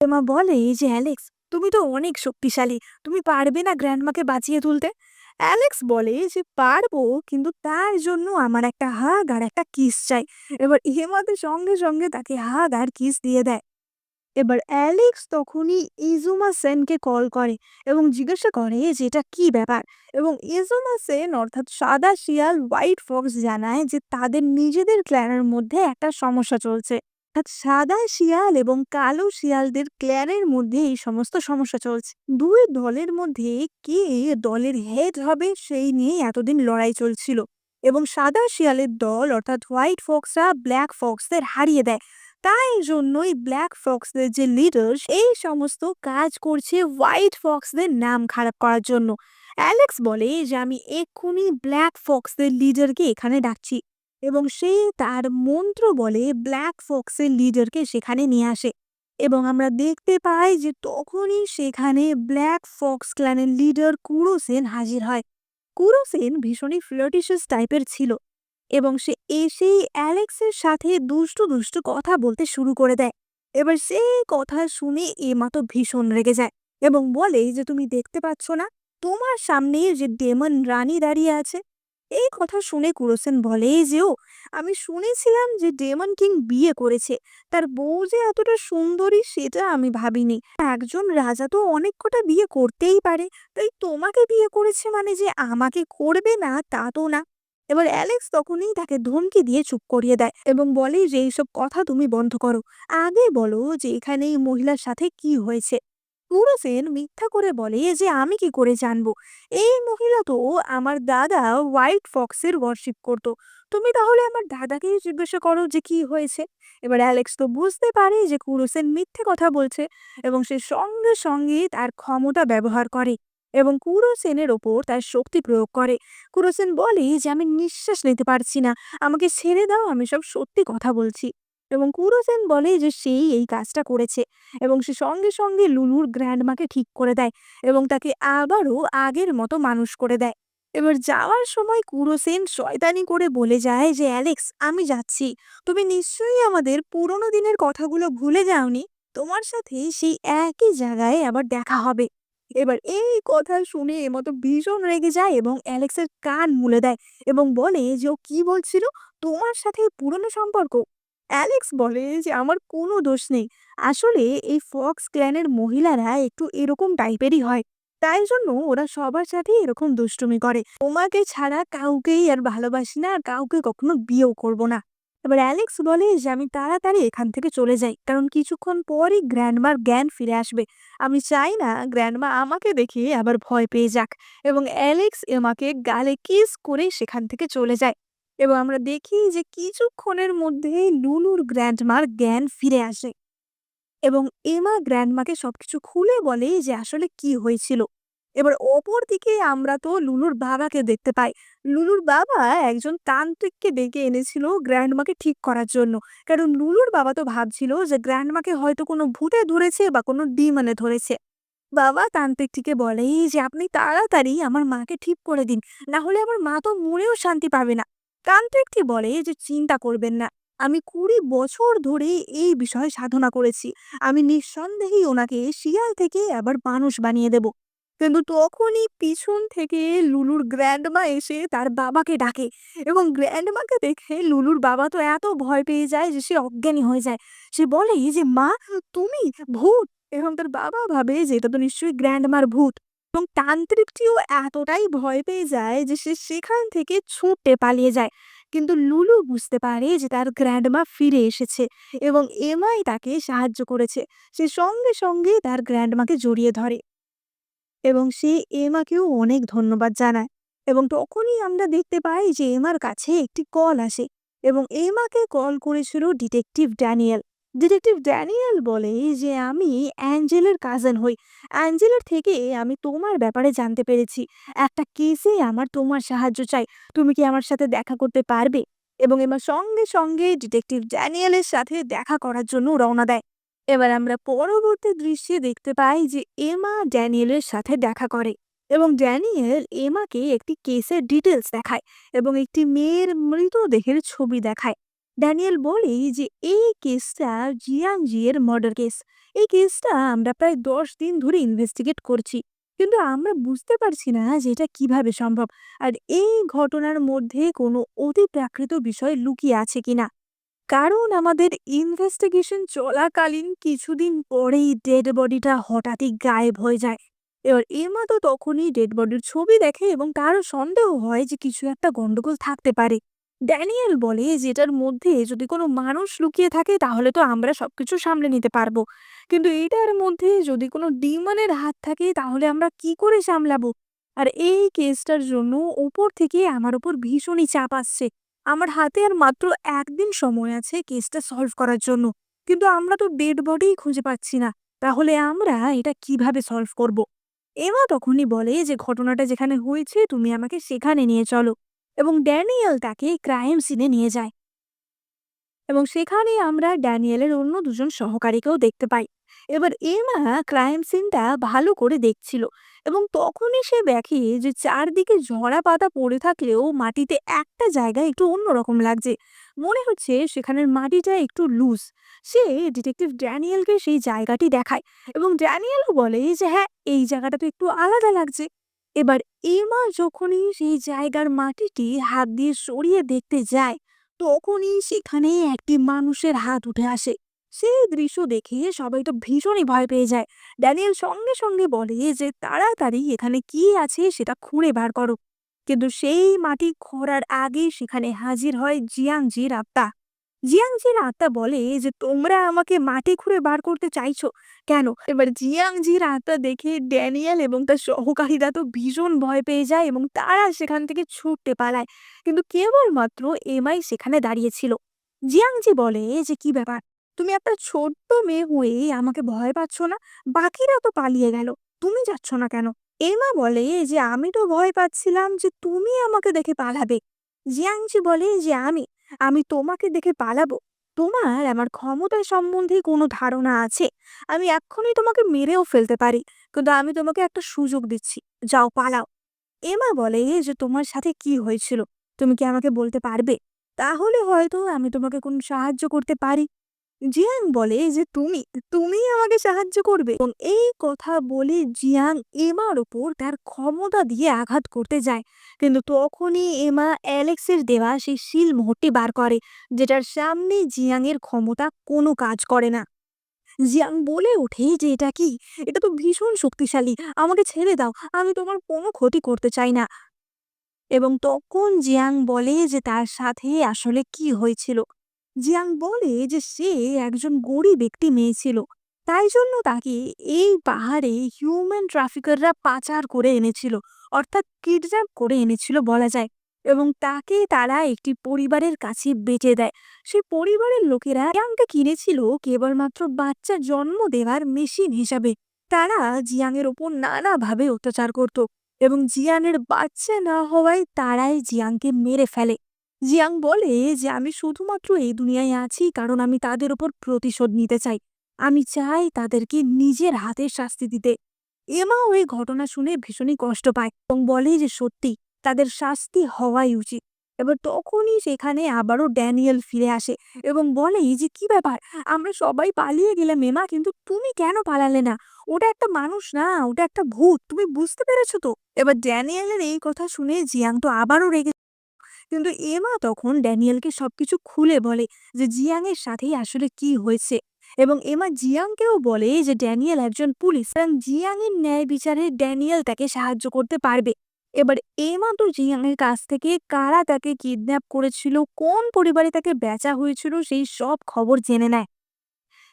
এমা বলে যে অ্যালেক্স, তুমি তো অনেক শক্তিশালী, তুমি পারবে না গ্র্যান্ডমাকে বাঁচিয়ে তুলতে? অ্যালেক্স বলে যে পারবো, কিন্তু তার জন্য আমার একটা হাগ আর একটা কিস চাই। এবার এমা তো সঙ্গে সঙ্গে তাকে হাগ আর কিস দিয়ে দেয়। এবার অ্যালেক্স তখনই ইজুমা সেনকে কল করে এবং জিজ্ঞাসা করে যে এটা কি ব্যাপার। এবং ইজুমা সেন অর্থাৎ সাদা শিয়াল হোয়াইট ফক্স জানায় যে তাদের নিজেদের ক্ল্যানের মধ্যে একটা সমস্যা চলছে। অর্থাৎ সাদা শিয়াল এবং কালো শিয়ালদের ক্ল্যানের মধ্যে এই সমস্ত সমস্যা চলছে। দুই দলের মধ্যে কে দলের হেড হবে সেই নিয়ে এতদিন লড়াই চলছিল। এবং সাদা শিয়ালের দল অর্থাৎ হোয়াইট ফক্সরা ব্ল্যাক ফক্সদের হারিয়ে দেয়। তাই জন্যই ব্ল্যাক ফক্সদের যে লিডার এই সমস্ত কাজ করছে হোয়াইট ফক্সদের নাম খারাপ করার জন্য। অ্যালেক্স বলে যে আমি এক্ষুনি ব্ল্যাক ফক্সদের লিডারকে এখানে ডাকছি। এবং সে তার মন্ত্র বলে ব্ল্যাক ফক্সের লিডারকে সেখানে নিয়ে আসে। এবং আমরা দেখতে পাই যে তখনই সেখানে ব্ল্যাক ফক্স ক্ল্যানের লিডার কুরোসেন হাজির হয়। কুরোসেন ভীষণই ফ্লার্টিশাস টাইপের ছিল, এবং সে এসেই অ্যালেক্সের সাথে দুষ্টু দুষ্টু কথা বলতে শুরু করে দেয়। এবার সেই কথা শুনে এমা তো ভীষণ রেগে যায় এবং বলে যে তুমি দেখতে পাচ্ছ না তোমার সামনে যে ডেমন রানী দাঁড়িয়ে আছে? এই কথা শুনে কুরোসেন বলে যে ও, আমি শুনেছিলাম যে ডেমন কিং বিয়ে করেছে, তার বউ যে এতটা সুন্দরী সেটা আমি ভাবিনি। একজন রাজা তো অনেক কটা বিয়ে করতেই পারে, তাই তোমাকে বিয়ে করেছে মানে যে আমাকে করবে না তা তো না। এবার অ্যালেক্স তখনই তাকে ধমকি দিয়ে চুপ করিয়ে দেয় এবং বলে যে এইসব কথা তুমি বন্ধ করো, আগে বলো যে এখানে এই মহিলার সাথে কি হয়েছে। পুরোসেন মিথ্যা করে বলে যে আমি কি করে জানবো, এই মহিলা তো আমার দাদা হোয়াইট ফক্সের ওয়ার্শিপ করতো। তুমি তাহলে আমার দাদাকেই জিজ্ঞাসা করো যে কি হয়েছে। এবার অ্যালেক্স তো বুঝতে পারে যে কুরোসেন মিথ্যে কথা বলছে, এবং সে সঙ্গে সঙ্গে তার ক্ষমতা ব্যবহার করে এবং কুরোসেনের ওপর তার শক্তি প্রয়োগ করে। কুরোসেন বলে যে আমি নিঃশ্বাস নিতে পারছি না, আমাকে ছেড়ে দাও, আমি সব সত্যি কথা বলছি। এবং কুরোসেন বলে যে সেই এই কাজটা করেছে, এবং সে সঙ্গে সঙ্গে লুলুর গ্র্যান্ডমাকে ঠিক করে দেয় এবং তাকে আবারও আগের মতো মানুষ করে দেয়। এবার যাওয়ার সময় কুরোসেন শয়তানি করে বলে যায় যে অ্যালেক্স, আমি যাচ্ছি, তুমি নিশ্চয়ই আমাদের পুরোনো দিনের কথাগুলো ভুলে যাওনি, তোমার সাথে সেই একই জায়গায় আবার দেখা হবে। এবার এই কথা শুনে এমা তো ভীষণ রেগে যায় এবং অ্যালেক্সের কান মুলে দেয় এবং বলে যে ও কি বলছিল, তোমার সাথে পুরনো সম্পর্ক। অ্যালেক্স বলে যে আমার কোনো দোষ নেই, আসলে এই ফক্স ক্ল্যানের মহিলারা একটু এরকম টাইপেরই হয়, তাই জন্য ওরা সবার সাথে এরকম দুষ্টুমি করে। তোমাকে ছাড়া কাউকেই আর ভালোবাসি না, আর কাউকে কখনো বিয়েও করব না। এবার অ্যালেক্স বলে যে আমি তাড়াতাড়ি এখান থেকে চলে যাই, কারণ কিছুক্ষণ পরই গ্র্যান্ডমার জ্ঞান ফিরে আসবে। আমি চাই না গ্র্যান্ডমা আমাকে দেখে আবার ভয় পেয়ে যাক। এবং অ্যালেক্স এমাকে গালে কিস করে সেখান থেকে চলে যায়। এবং আমরা দেখি যে কিছুক্ষণের মধ্যেই লুলুর গ্র্যান্ডমার জ্ঞান ফিরে আসে এবং এমা গ্র্যান্ডমাকে সবকিছু খুলে বলে যে আসলে কি হয়েছিল। এবার অপরদিকে আমরা তো লুলুর বাবাকে দেখতে পাই। লুলুর বাবা একজন তান্ত্রিককে ডেকে এনেছিল গ্র্যান্ডমাকে ঠিক করার জন্য। কারণ লুলুর বাবা তো ভাবছিল যে গ্র্যান্ডমাকে হয়তো কোনো ভূতে ধরেছে বা কোনো ডিমনে ধরেছে। বাবা তান্ত্রিকটিকে বলে যে আপনি তাড়াতাড়ি আমার মাকে ঠিক করে দিন, না হলে আমার মা তো মরেও শান্তি পাবে না। তান্ত্রিকটি বলে যে চিন্তা করবেন না, আমি 20 বছর ধরে এই বিষয়ে সাধনা করেছি, আমি নিঃসন্দেহেই ওনাকে শিয়াল থেকে আবার মানুষ বানিয়ে দেব। কিন্তু তখনই পিছন থেকে লুলুর গ্র্যান্ডমা এসে তার বাবাকে ডাকে এবং গ্র্যান্ডমাকে দেখে লুলুর বাবা তো এত ভয় পেয়ে যায় যে সে অজ্ঞানী হয়ে যায়। সে বলে যে মা, তুমি ভূত। এবং তার বাবা ভাবে যে এটা তো নিশ্চয়ই গ্র্যান্ডমার ভূত। এবং তান্ত্রিকটিও এতটাই ভয় পেয়ে যায় যে সে সেখান থেকে ছুটে পালিয়ে যায়। কিন্তু লুলু বুঝতে পারে যে তার গ্র্যান্ডমা ফিরে এসেছে এবং এমাই তাকে সাহায্য করেছে। সে সঙ্গে সঙ্গে তার গ্র্যান্ডমাকে জড়িয়ে ধরে এবং সে এমাকেও অনেক ধন্যবাদ জানায়। এবং তখনই আমরা দেখতে পাই যে এমার কাছে একটি কল আসে এবং এমাকে কল করেছিল ডিটেকটিভ ড্যানিয়েল। ডিটেকটিভ ড্যানিয়েল বলে যে আমি অ্যাঞ্জেলের কাজিন হই, অ্যাঞ্জেলের থেকে আমি তোমার ব্যাপারে জানতে পেরেছি, একটা কেসে আমার তোমার সাহায্য চাই, তুমি কি আমার সাথে দেখা করতে পারবে? এবং এমা সঙ্গে সঙ্গে ডিটেকটিভ ড্যানিয়েলের সাথে দেখা করার জন্য রওনা দেয়। এবার আমরা পরবর্তী দৃশ্যে দেখতে পাই যে এমা ড্যানিয়েলের সাথে দেখা করে এবং ড্যানিয়েল এমাকে একটি কেসের ডিটেলস দেখায় এবং একটি মেয়ের মৃতদেহের ছবি দেখায়। ড্যানিয়েল বলে যে এই কেসটা জিয়াংজি এর মার্ডার কেস। এই কেসটা আমরা প্রায় 10 দিন ধরে ইনভেস্টিগেট করছি, কিন্তু আমরা বুঝতে পারছি না যে এটা কিভাবে সম্ভব, আর এই ঘটনার মধ্যে কোনো অতিপ্রাকৃত বিষয় লুকিয়ে আছে কিনা। কারণ আমাদের ইনভেস্টিগেশন চলাকালীন কিছুদিন পরেই ডেড বডিটা হঠাৎই গায়েব হয়ে যায়। এবার এমা তো তখনই ডেড বডির ছবি দেখে এবং তারও সন্দেহ হয় যে কিছু একটা গন্ডগোল থাকতে পারে। ড্যানিয়েল বলে যে এটার মধ্যে যদি কোনো মানুষ লুকিয়ে থাকে তাহলে তো আমরা সবকিছু সামলে নিতে পারবো, কিন্তু এটার মধ্যে যদি কোনো ডিমনের হাত থাকে তাহলে আমরা কি করে সামলাবো। আর এই কেসটার জন্য উপর থেকে আমার উপর ভীষণই চাপ আসছে। আমার হাতে আর মাত্র 1 দিন সময় আছে কেসটা সলভ করার জন্য, কিন্তু আমরা তো ডেড বডিই খুঁজে পাচ্ছি না। তাহলে আমরা এটা কিভাবে সলভ করব? এমা তখনই বলে যে ঘটনাটা যেখানে হয়েছে তুমি আমাকে সেখানে নিয়ে চলো এবং ড্যানিয়েল তাকে ক্রাইম সিনে নিয়ে যায় এবং সেখানে আমরা ড্যানিয়েলের অন্য দুজন সহকারীকেও দেখতে পাই। এবার এমা ক্রাইম সিনটা ভালো করে দেখছিল এবং তখনই সে দেখে যে চারদিকে ঝরা পাতা পড়ে থাকলেও মাটিতে একটা জায়গায় একটু অন্যরকম লাগছে, মনে হচ্ছে সেখানের মাটিটা একটু লুজ। সে ডিটেকটিভ ড্যানিয়েলকে সেই জায়গাটি দেখায় এবং ড্যানিয়েলও বলে যে হ্যাঁ, এই জায়গাটা তো একটু আলাদা লাগছে। এবার এমা যখনই সেই জায়গার মাটিটি হাত দিয়ে সরিয়ে দেখতে যায় তখনই সেখানে একটি মানুষের হাত উঠে আসে। সেই দৃশ্য দেখে সবাই তো ভীষণই ভয় পেয়ে যায়। ড্যানিয়েল সঙ্গে সঙ্গে বলে যে তাড়াতাড়ি এখানে কি আছে সেটা খুঁড়ে বার করো। কিন্তু সেই মাটি খোঁড়ার আগেই সেখানে হাজির হয় জিয়াংজির আত্মা। জিয়াংজির আত্মা বলে যে তোমরা আমাকে মাটি খুঁড়ে বার করতে চাইছো কেন? এবার জিয়াংজির আত্মা দেখে ড্যানিয়েল এবং তার সহকারীরা তো ভীষণ ভয় পেয়ে যায় এবং তারা সেখান থেকে ছুটতে পালায়। কিন্তু কেবলমাত্র এমাই সেখানে দাঁড়িয়েছিল। জিয়াংজি বলে যে কি ব্যাপার, তুমি একটা ছোট্ট মেয়ে হয়ে আমাকে ভয় পাচ্ছ না? বাকিরা তো পালিয়ে গেল, তুমি যাচ্ছ না কেন? এমা বলে যে আমি তো ভয় পাচ্ছিলাম যে তুমি আমাকে দেখে পালাবে। জিয়াংজি বলে যে আমি আমি তোমাকে দেখে পালাবো? তোমার আমার ক্ষমতা সম্বন্ধে কোনো ধারণা আছে? আমি এক্ষুনি তোমাকে মেরেও ফেলতে পারি, কিন্তু আমি তোমাকে একটা সুযোগ দিচ্ছি, যাও পালাও। এমা বলে যে, "তোমার সাথে কি হয়েছিল? তুমি কি আমাকে বলতে পারবে? তাহলে হয়তো আমি তোমাকে কোনো সাহায্য করতে পারি।" জিয়াং বলে যে, তুমিই আমাকে সাহায্য করবে?" এবং এই কথা বলে জিয়াং এমার উপর তার ক্ষমতা দিয়ে আঘাত করতে যায়। কিন্তু তখনই এমা অ্যালেক্সের দেওয়া সেই সিলমোহরটি বার করে, যেটার সামনে জিয়াংয়ের ক্ষমতা কোনো কাজ করে না। জিয়াং বলে ওঠে যে, "এটা কি? এটা তো ভীষণ শক্তিশালী। আমাকে ছেড়ে দাও। আমি তোমার কোনো ক্ষতি করতে চাই না।" এবং তখন জিয়াং বলে যে তার সাথে আসলে কি হয়েছিল। জিয়াং বলে যে সে একজন গরিব একটি মেয়ে ছিল, তাই জন্য তাকে এই পাহাড়ে হিউম্যান ট্রাফিকাররা পাচার করে এনেছিল, অর্থাৎ কিডন্যাপ করে এনেছিল বলা যায়। এবং তাকে তারা একটি পরিবারের কাছে বেচে দেয়। সেই পরিবারের লোকেরা জিয়াংকে কিনেছিল কেবলমাত্র বাচ্চা জন্ম দেওয়ার মেশিন হিসাবে। তারা জিয়াংয়ের ওপর নানাভাবে অত্যাচার করত এবং জিয়ানের বাচ্চা না হওয়ায় তারাই জিয়াংকে মেরে ফেলে। জিয়াং বলে যে, "আমি শুধুমাত্র এই দুনিয়ায় আছি কারণ আমি তাদের উপর প্রতিশোধ নিতে চাই। আমি চাই তাদেরকে নিজের হাতে শাস্তি দিতে।" এমা ওই ঘটনা শুনে ভীষণই কষ্ট পায় এবং বলে যে সত্যি তাদের শাস্তি হওয়াই উচিত। এবার তখনই সেখানে আবারও ড্যানিয়েল ফিরে আসে এবং বলে যে, "কি ব্যাপার? আমরা সবাই পালিয়ে গেলাম এমা, কিন্তু তুমি কেন পালালে না? ওটা একটা মানুষ না, ওটা একটা ভূত। তুমি বুঝতে পেরেছো তো?" এবার ড্যানিয়েলের এই কথা শুনে জিয়াং তো আবারও রেগে, কিন্তু এমা তখন ড্যানিয়েলকে সবকিছু খুলে বলে যে জিয়াংয়ের সাথেই আসলে কি হয়েছে। এবং এমা জিয়াংকেও বলে যে ড্যানিয়েল একজন পুলিশ এবং জিয়াংয়ের ন্যায় বিচারে ড্যানিয়েল তাকে সাহায্য করতে পারবে। এবার এমা তো জিয়াংয়ের কাছ থেকে কারা তাকে কিডন্যাপ করেছিল, কোন পরিবারে তাকে বেচা হয়েছিল সেই সব খবর জেনে নেয়।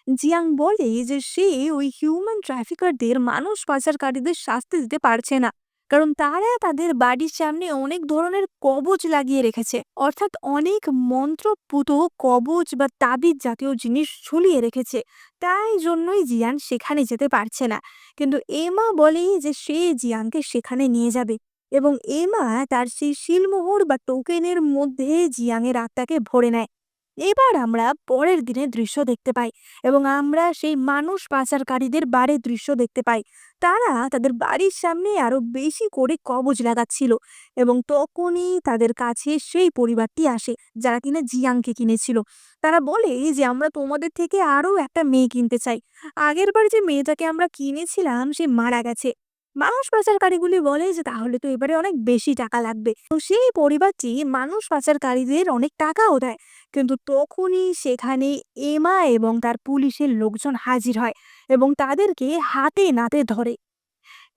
জিয়াং বলে যে সে ওই হিউম্যান ট্রাফিকারদের, মানুষ পাচারকারীদের শাস্তি দিতে পারছে না, কারণ তারা তাদের বাড়ির সামনে অনেক ধরনের কবচ লাগিয়ে রেখেছে, অর্থাৎ অনেক মন্ত্রপুত কবচ বা তাবিজ জাতীয় জিনিস ঝুলিয়ে রেখেছে। তাই জন্যই জিয়ান সেখানে যেতে পারছে না। কিন্তু এমা বলে যে সে জিয়াংকে সেখানে নিয়ে যাবে এবং এমা তার সেই শিলমোহর বা টোকেনের মধ্যে জিয়াংয়ের আত্মাকে ভরে নেয়। এবার আমরা পরের দিনের দৃশ্য দেখতে পাই এবং আমরা সেই মানুষ পাচারকারীদের বাড়ির দৃশ্য দেখতে পাই। তারা তাদের বাড়ির সামনে আরো বেশি করে কবজ লাগাচ্ছিল এবং তখনই তাদের কাছে সেই পরিবারটি আসে যারা কিনা জিয়াংকে কিনেছিল। তারা বলে যে, "আমরা তোমাদের থেকে আরো একটা মেয়ে কিনতে চাই। আগের বার যে মেয়েটাকে আমরা কিনেছিলাম সে মারা গেছে।" মানুষ পাচারকারীগুলি বলে যে, "তাহলে তো এবারে অনেক বেশি টাকা লাগবে।" তো সেই পরিবারটি মানুষ পাচারকারীদের অনেক টাকাও দেয়। কিন্তু তখনই সেখানে এমা এবং তার পুলিশের লোকজন হাজির হয় এবং তাদেরকে হাতে নাতে ধরে।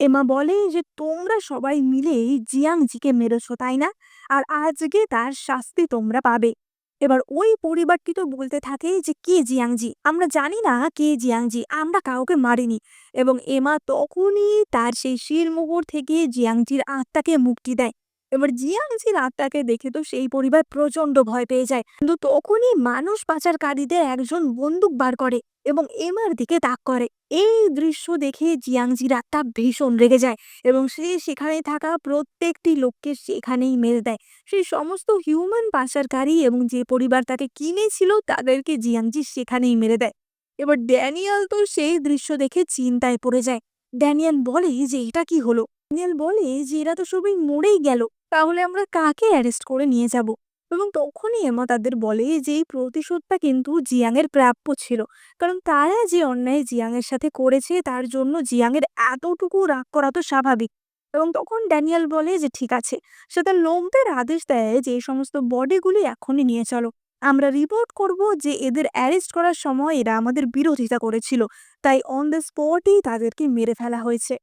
এমা বলে যে, "তোমরা সবাই মিলে জিয়াংজিকে মেরেছো তাই না? আর আজকে তার শাস্তি তোমরা পাবে।" এবার ওই পরিবারটি তো বলতে থাকে যে, "কে জিয়াংজি? আমরা জানি না কে জিয়াংজি, আমরা কাউকে মারিনি।" এবং এমা তখনই তার সেই শিরমোহর থেকে জিয়াংজির আত্মাকে মুক্তি দেয়। এবার জিয়াংজির আত্মাকে দেখে তো সেই পরিবার প্রচন্ড ভয় পেয়ে যায়, কিন্তু তখনই মানুষ পাচারকারীদের একজন বন্দুক বার করে এবং এমার দিকে তাক করে। এই দৃশ্য দেখে জিয়াংজির আত্মা ভীষণ রেগে যায় এবং সে সেখানে থাকা প্রত্যেকটি লোককে সেখানেই মেরে দেয়। সেই সমস্ত হিউম্যান পাচারকারী এবং যে পরিবার তাকে কিনেছিল তাদেরকে জিয়াংজি সেখানেই মেরে দেয়। এবার ড্যানিয়েল তো সেই দৃশ্য দেখে চিন্তায় পড়ে যায়। ড্যানিয়েল বলে যে, "এটা কি হলো?" ড্যানিয়েল বলে যে, "এরা তো সবাই মরেই গেল। তাহলে আমরা কাকে অ্যারেস্ট করে নিয়ে যাব?" এবং তখনই এমা তাদের বলে যে এই প্রতিশোধটা কিন্তু জিয়াংয়ের প্রাপ্য ছিল, কারণ তারা যে অন্যায় জিয়াংয়ের সাথে করেছে তার জন্য জিয়াংয়ের এতটুকু রাগ করা তো স্বাভাবিক। এবং তখন ড্যানিয়েল বলে যে ঠিক আছে, সে তার লোকদের আদেশ দেয় যে এই সমস্ত বডিগুলি এখনই নিয়ে চলো। আমরা রিপোর্ট করব যে এদের অ্যারেস্ট করার সময় এরা আমাদের বিরোধিতা করেছিল, তাই অন দ্য স্পটেই তাদেরকে মেরে ফেলা হয়েছে।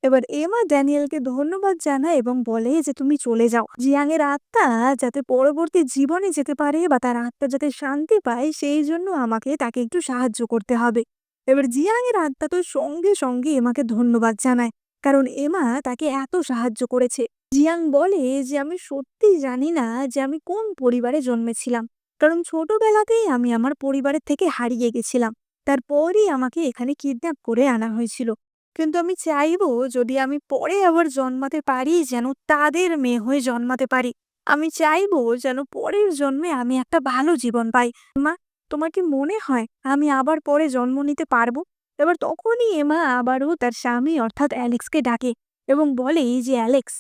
এবার এমা ড্যানিয়েলকে ধন্যবাদ জানায় এবং বলে যে তুমি চলে যাও। জিয়াংয়ের আত্মা যাতে পরবর্তী জীবনে যেতে পারে বা তার আত্মা যাতে শান্তি পায় সেই জন্য আমাকে তাকে একটু সাহায্য করতে হবে। এবার জিয়াংয়ের আত্মা তো সঙ্গে সঙ্গে এমাকে ধন্যবাদ জানায়, কারণ এমা তাকে এত সাহায্য করেছে। জিয়াং বলে যে আমি সত্যি জানি না যে আমি কোন পরিবারে জন্মেছিলাম, কারণ ছোটবেলাতেই আমি আমার পরিবারের থেকে হারিয়ে গেছিলাম। তারপরই আমাকে এখানে কিডন্যাপ করে আনা হয়েছিল। কিন্তু আমি চাইবো যদি আমি পরে আবার জন্মাতে পারি যেন তাদের মেয়ে হয়ে জন্মাতে পারি। আমি চাইবো যেন পরের জন্মে আমি একটা ভালো জীবন পাই। মা, তোমার কি মনে হয় আমি আবার পরে জন্ম নিতে পারবো? এবার তখনই এমা আবারও তার স্বামী অর্থাৎ অ্যালেক্সকে ডাকে এবং বলে যে অ্যালেক্স,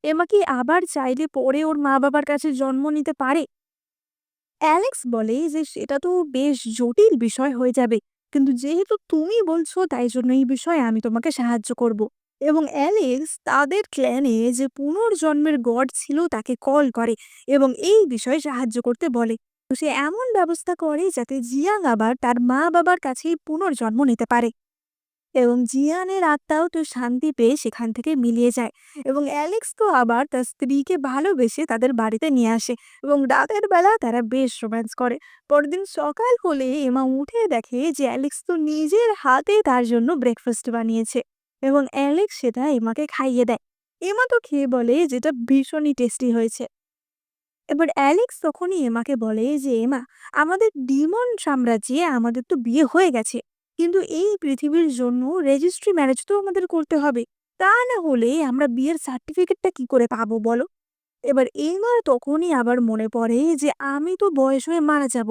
এমা কি আবার চাইলে পরে ওর মা বাবার কাছে জন্ম নিতে পারে? অ্যালেক্স বলে যে সেটা তো বেশ জটিল বিষয় হয়ে যাবে, কিন্তু যেহেতু তুমি বলছো তাই জন্য এই বিষয়ে আমি তোমাকে সাহায্য করব। এবং অ্যালেক্স তাদের ক্ল্যানে যে পুনর্জন্মের গড ছিল তাকে কল করে এবং এই বিষয়ে সাহায্য করতে বলে। তো সে এমন ব্যবস্থা করে যাতে জিয়াং আবার তার মা বাবার কাছেই পুনর্জন্ম নিতে পারে এবং জিয়ানের আত্মাও তো শান্তি পেয়ে সেখান থেকে মিলিয়ে যায় এবং অ্যালেক্স তো আবার তার স্ত্রীকে ভালোবেসে তাদের বাড়িতে নিয়ে আসে এবং রাতের বেলা তারা বেশ রোম্যান্স করে। পরদিন সকাল হলে এমা উঠে দেখে যে অ্যালেক্স তো নিজের হাতে তার জন্য ব্রেকফাস্ট বানিয়েছে এবং অ্যালেক্স সেটা এমাকে খাইয়ে দেয়। এমা তো খেয়ে বলে যেটা ভীষণই টেস্টি হয়েছে। এবার অ্যালেক্স তখনই এমাকে বলে যে এমা, আমাদের ডিমন সাম্রাজ্যে আমাদের তো বিয়ে হয়ে গেছে, কিন্তু এই পৃথিবীর জন্য রেজিস্ট্রি ম্যারেজ তো আমাদের করতে হবে। তা না হলে আমরা বিয়ের সার্টিফিকেটটা কি করে পাবো বলো? এবার এমার তখনই আবার মনে পড়ে যে আমি তো বয়স হয়ে মারা যাব,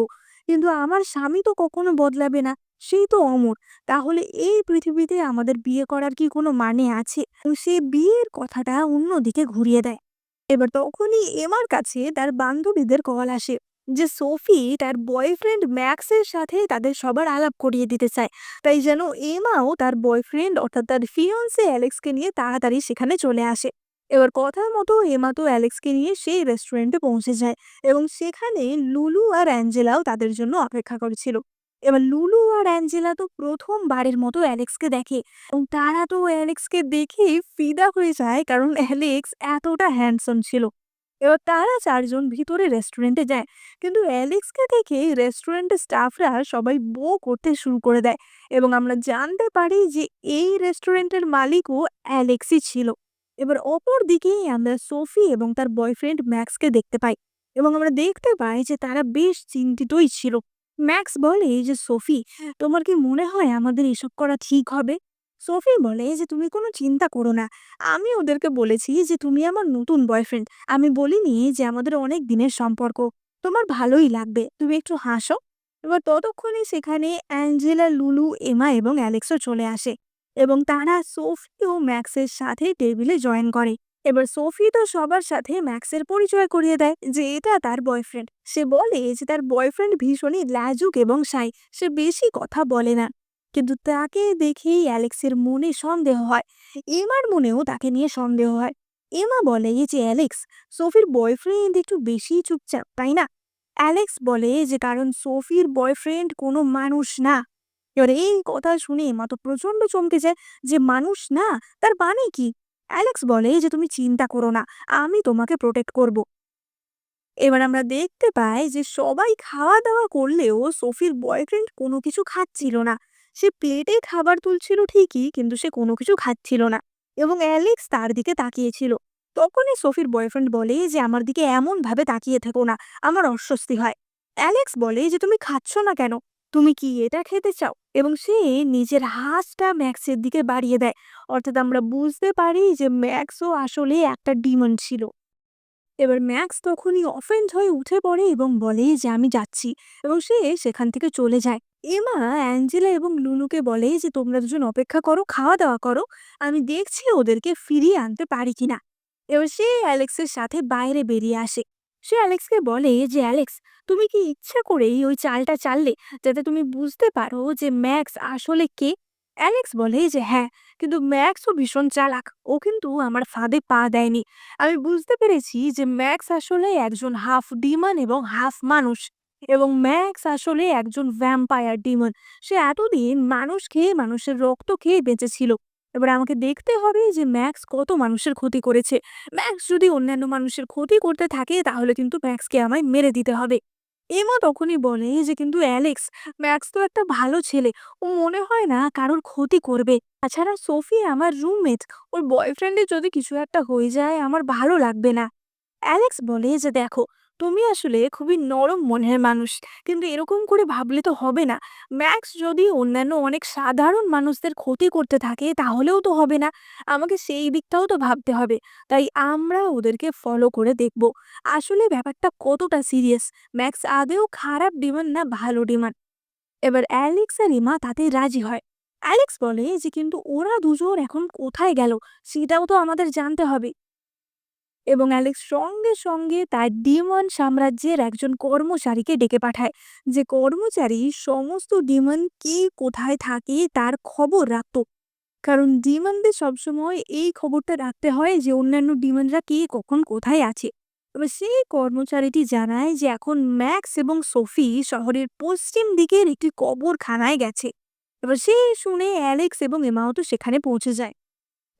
কিন্তু আমার স্বামী তো কখনো বদলাবে না, সেই তো অমর। তাহলে এই পৃথিবীতে আমাদের বিয়ে করার কি কোনো মানে আছে? সে বিয়ের কথাটা অন্যদিকে ঘুরিয়ে দেয়। এবার তখনই এমার কাছে তার বান্ধবীদের কল আসে যে সোফি তার বয়ফ্রেন্ড ম্যাক্সের সাথে তাদের সবার আলাপ করিয়ে দিতে চায়। তাই যেন এমাও তার বয়ফ্রেন্ড অর্থাৎ তার ফিয়ন্সে অ্যালেক্সকে নিয়ে তাড়াতাড়ি সেখানে চলে আসে। এবার কথা মতো এমা তো অ্যালেক্সকে নিয়ে সেই রেস্টুরেন্টে পৌঁছে যায় এবং সেখানে লুলু আর অ্যাঞ্জেলাও তাদের জন্য অপেক্ষা করেছিল। এবার লুলু আর অ্যাঞ্জেলা তো প্রথমবারের মতো অ্যালেক্সকে দেখে এবং তারা তো অ্যালেক্সকে দেখে ফিদা হয়ে যায়, কারণ অ্যালেক্স এতটা হ্যান্ডসাম ছিল। এবার তারা চারজন ভিতরে রেস্টুরেন্টে যায়, কিন্তু অ্যালেক্সকে দেখে রেস্টুরেন্টের স্টাফরা সবাই বো করতে শুরু করে দেয় এবং আমরা জানতে পারি যে এই রেস্টুরেন্টের মালিকও অ্যালেক্সই ছিল। এবার অপর দিকেই আমরা সোফি এবং তার বয়ফ্রেন্ড ম্যাক্সকে দেখতে পাই এবং আমরা দেখতে পাই যে তারা বেশ চিন্তিতই ছিল। ম্যাক্স বলে যে সোফি, তোমার কি মনে হয় আমাদের এসব করা ঠিক হবে? সোফি বলে যে তুমি কোনো চিন্তা করো না, আমি ওদেরকে বলেছি যে তুমি আমার নতুন বয়ফ্রেন্ড, আমি বলিনি যে আমাদের অনেক দিনের সম্পর্ক, তোমার ভালোই লাগবে, তুমি একটু হাসো। এবার ততক্ষণে সেখানে অ্যাঞ্জেলা, লুলু, এমা এবং অ্যালেক্সও চলে আসে এবং তারা সোফি ও ম্যাক্সের সাথে টেবিলে জয়েন করে। এবার সোফি তো সবার সাথে ম্যাক্সের পরিচয় করিয়ে দেয় যে এটা তার বয়ফ্রেন্ড। সে বলে যে তার বয়ফ্রেন্ড ভীষণই লাজুক এবং শাই, সে বেশি কথা বলে না। কিন্তু তাকে দেখেই অ্যালেক্সের মনে সন্দেহ হয়, এমার মনেও তাকে নিয়ে সন্দেহ হয়। এমা বলে যে অ্যালেক্স, সোফির বয়ফ্রেন্ড একটু বেশি চুপচাপ, তাই না? অ্যালেক্স বলে যে কারণ সোফির বয়ফ্রেন্ড কোনো মানুষ না। এবার এই কথা শুনে এমা তো প্রচন্ড চমকে যায় যে মানুষ না, তার মানে কি? অ্যালেক্স বলে যে তুমি চিন্তা করো না, আমি তোমাকে প্রোটেক্ট করব। এবার আমরা দেখতে পাই যে সবাই খাওয়া দাওয়া করলেও সোফির বয়ফ্রেন্ড কোনো কিছু খাচ্ছিল না। সে প্লেটে খাবার তুলছিল ঠিকই, কিন্তু সে কোনো কিছু খাচ্ছিল না এবং অ্যালেক্স তার দিকে তাকিয়েছিল। তখনই সোফির বয়ফ্রেন্ড বলে যে আমার দিকে এমন ভাবে তাকিয়ে থেকো না, আমার অস্বস্তি হয়। অ্যালেক্স বলে যে তুমি খাচ্ছ না কেন, তুমি কি এটা খেতে চাও? এবং সে নিজের হাতটা ম্যাক্সের দিকে বাড়িয়ে দেয়, অর্থাৎ আমরা বুঝতে পারি যে ম্যাক্সও আসলে একটা ডিমন ছিল। এবার ম্যাক্স তখনই অফেন্ড হয়ে উঠে পড়ে এবং বলে যে আমি যাচ্ছি এবং সে সেখান থেকে চলে যায়। এমা অ্যাঞ্জেলা এবং লুলুকে বলে যে তোমরা দুজন অপেক্ষা করো, খাওয়া দাওয়া করো, আমি দেখছি ওদেরকে ফিরিয়ে আনতে পারি কিনা। এবার সে অ্যালেক্সের সাথে বাইরে বেরিয়ে আসে। সে অ্যালেক্সকে বলে যে অ্যালেক্স, তুমি কি ইচ্ছা করেই ওই চালটা চাললে যাতে তুমি বুঝতে পারো যে ম্যাক্স আসলে কে? অ্যালেক্স বলে যে হ্যাঁ, কিন্তু ম্যাক্সও ভীষণ চালাক, ও কিন্তু আমার ফাঁদে পা দেয়নি। আমি বুঝতে পেরেছি যে ম্যাক্স আসলে একজন হাফ ডিমন এবং হাফ মানুষ এবং ম্যাক্স আসলে একজন ভ্যাম্পায়ার ডিমন। সে এতদিন মানুষ খেয়ে মানুষের রক্ত খেয়ে বেঁচেছিল। এবার আমাকে দেখতে হবে যে ম্যাক্স কত মানুষের ক্ষতি করেছে। ম্যাক্স যদি অন্যান্য মানুষের ক্ষতি করতে থাকে তাহলে কিন্তু ম্যাক্সকে আমায় মেরে দিতে হবে। এমা তখনই বলে যে কিন্তু অ্যালেক্স, ম্যাক্স তো একটা ভালো ছেলে, ও মনে হয় না কারোর ক্ষতি করবে। তাছাড়া সোফি আমার রুমমেট, ওর বয়ফ্রেন্ডের যদি কিছু একটা হয়ে যায় আমার ভালো লাগবে না। অ্যালেক্স বলে যে দেখো, তুমি আসলে খুবই নরম মনের মানুষ, কিন্তু এরকম করে ভাবলে তো হবে না। ম্যাক্স যদি অন্যান্য অনেক সাধারণ মানুষদের ক্ষতি করতে থাকে তাহলেও তো হবে না, আমাকে সেই দিকটাও তো ভাবতে হবে। তাই আমরা ওদেরকে ফলো করে দেখব আসলে ব্যাপারটা কতটা সিরিয়াস, ম্যাক্স আদেও খারাপ ডিমান্ড না ভালো ডিমান্ড। এবার অ্যালেক্স আর রিমা তাতে রাজি হয়। অ্যালেক্স বলে যে কিন্তু ওরা দুজন এখন কোথায় গেল সেটাও তো আমাদের জানতে হবে। এবং অ্যালেক্স সঙ্গে সঙ্গে তার ডিমন সাম্রাজ্যের একজন কর্মচারীকে ডেকে পাঠায়, যে কর্মচারী সমস্ত ডিমন কে কোথায় থাকে তার খবর রাখতো। কারণ ডিমনদের সবসময় এই খবরটা রাখতে হয় যে অন্যান্য ডিমনরা কে কখন কোথায় আছে। এবার সেই কর্মচারীটি জানায় যে এখন ম্যাক্স এবং সোফি শহরের পশ্চিম দিকের একটি কবরখানায় গেছে। এবার সে শুনে অ্যালেক্স এবং এমাও তো সেখানে পৌঁছে যায়।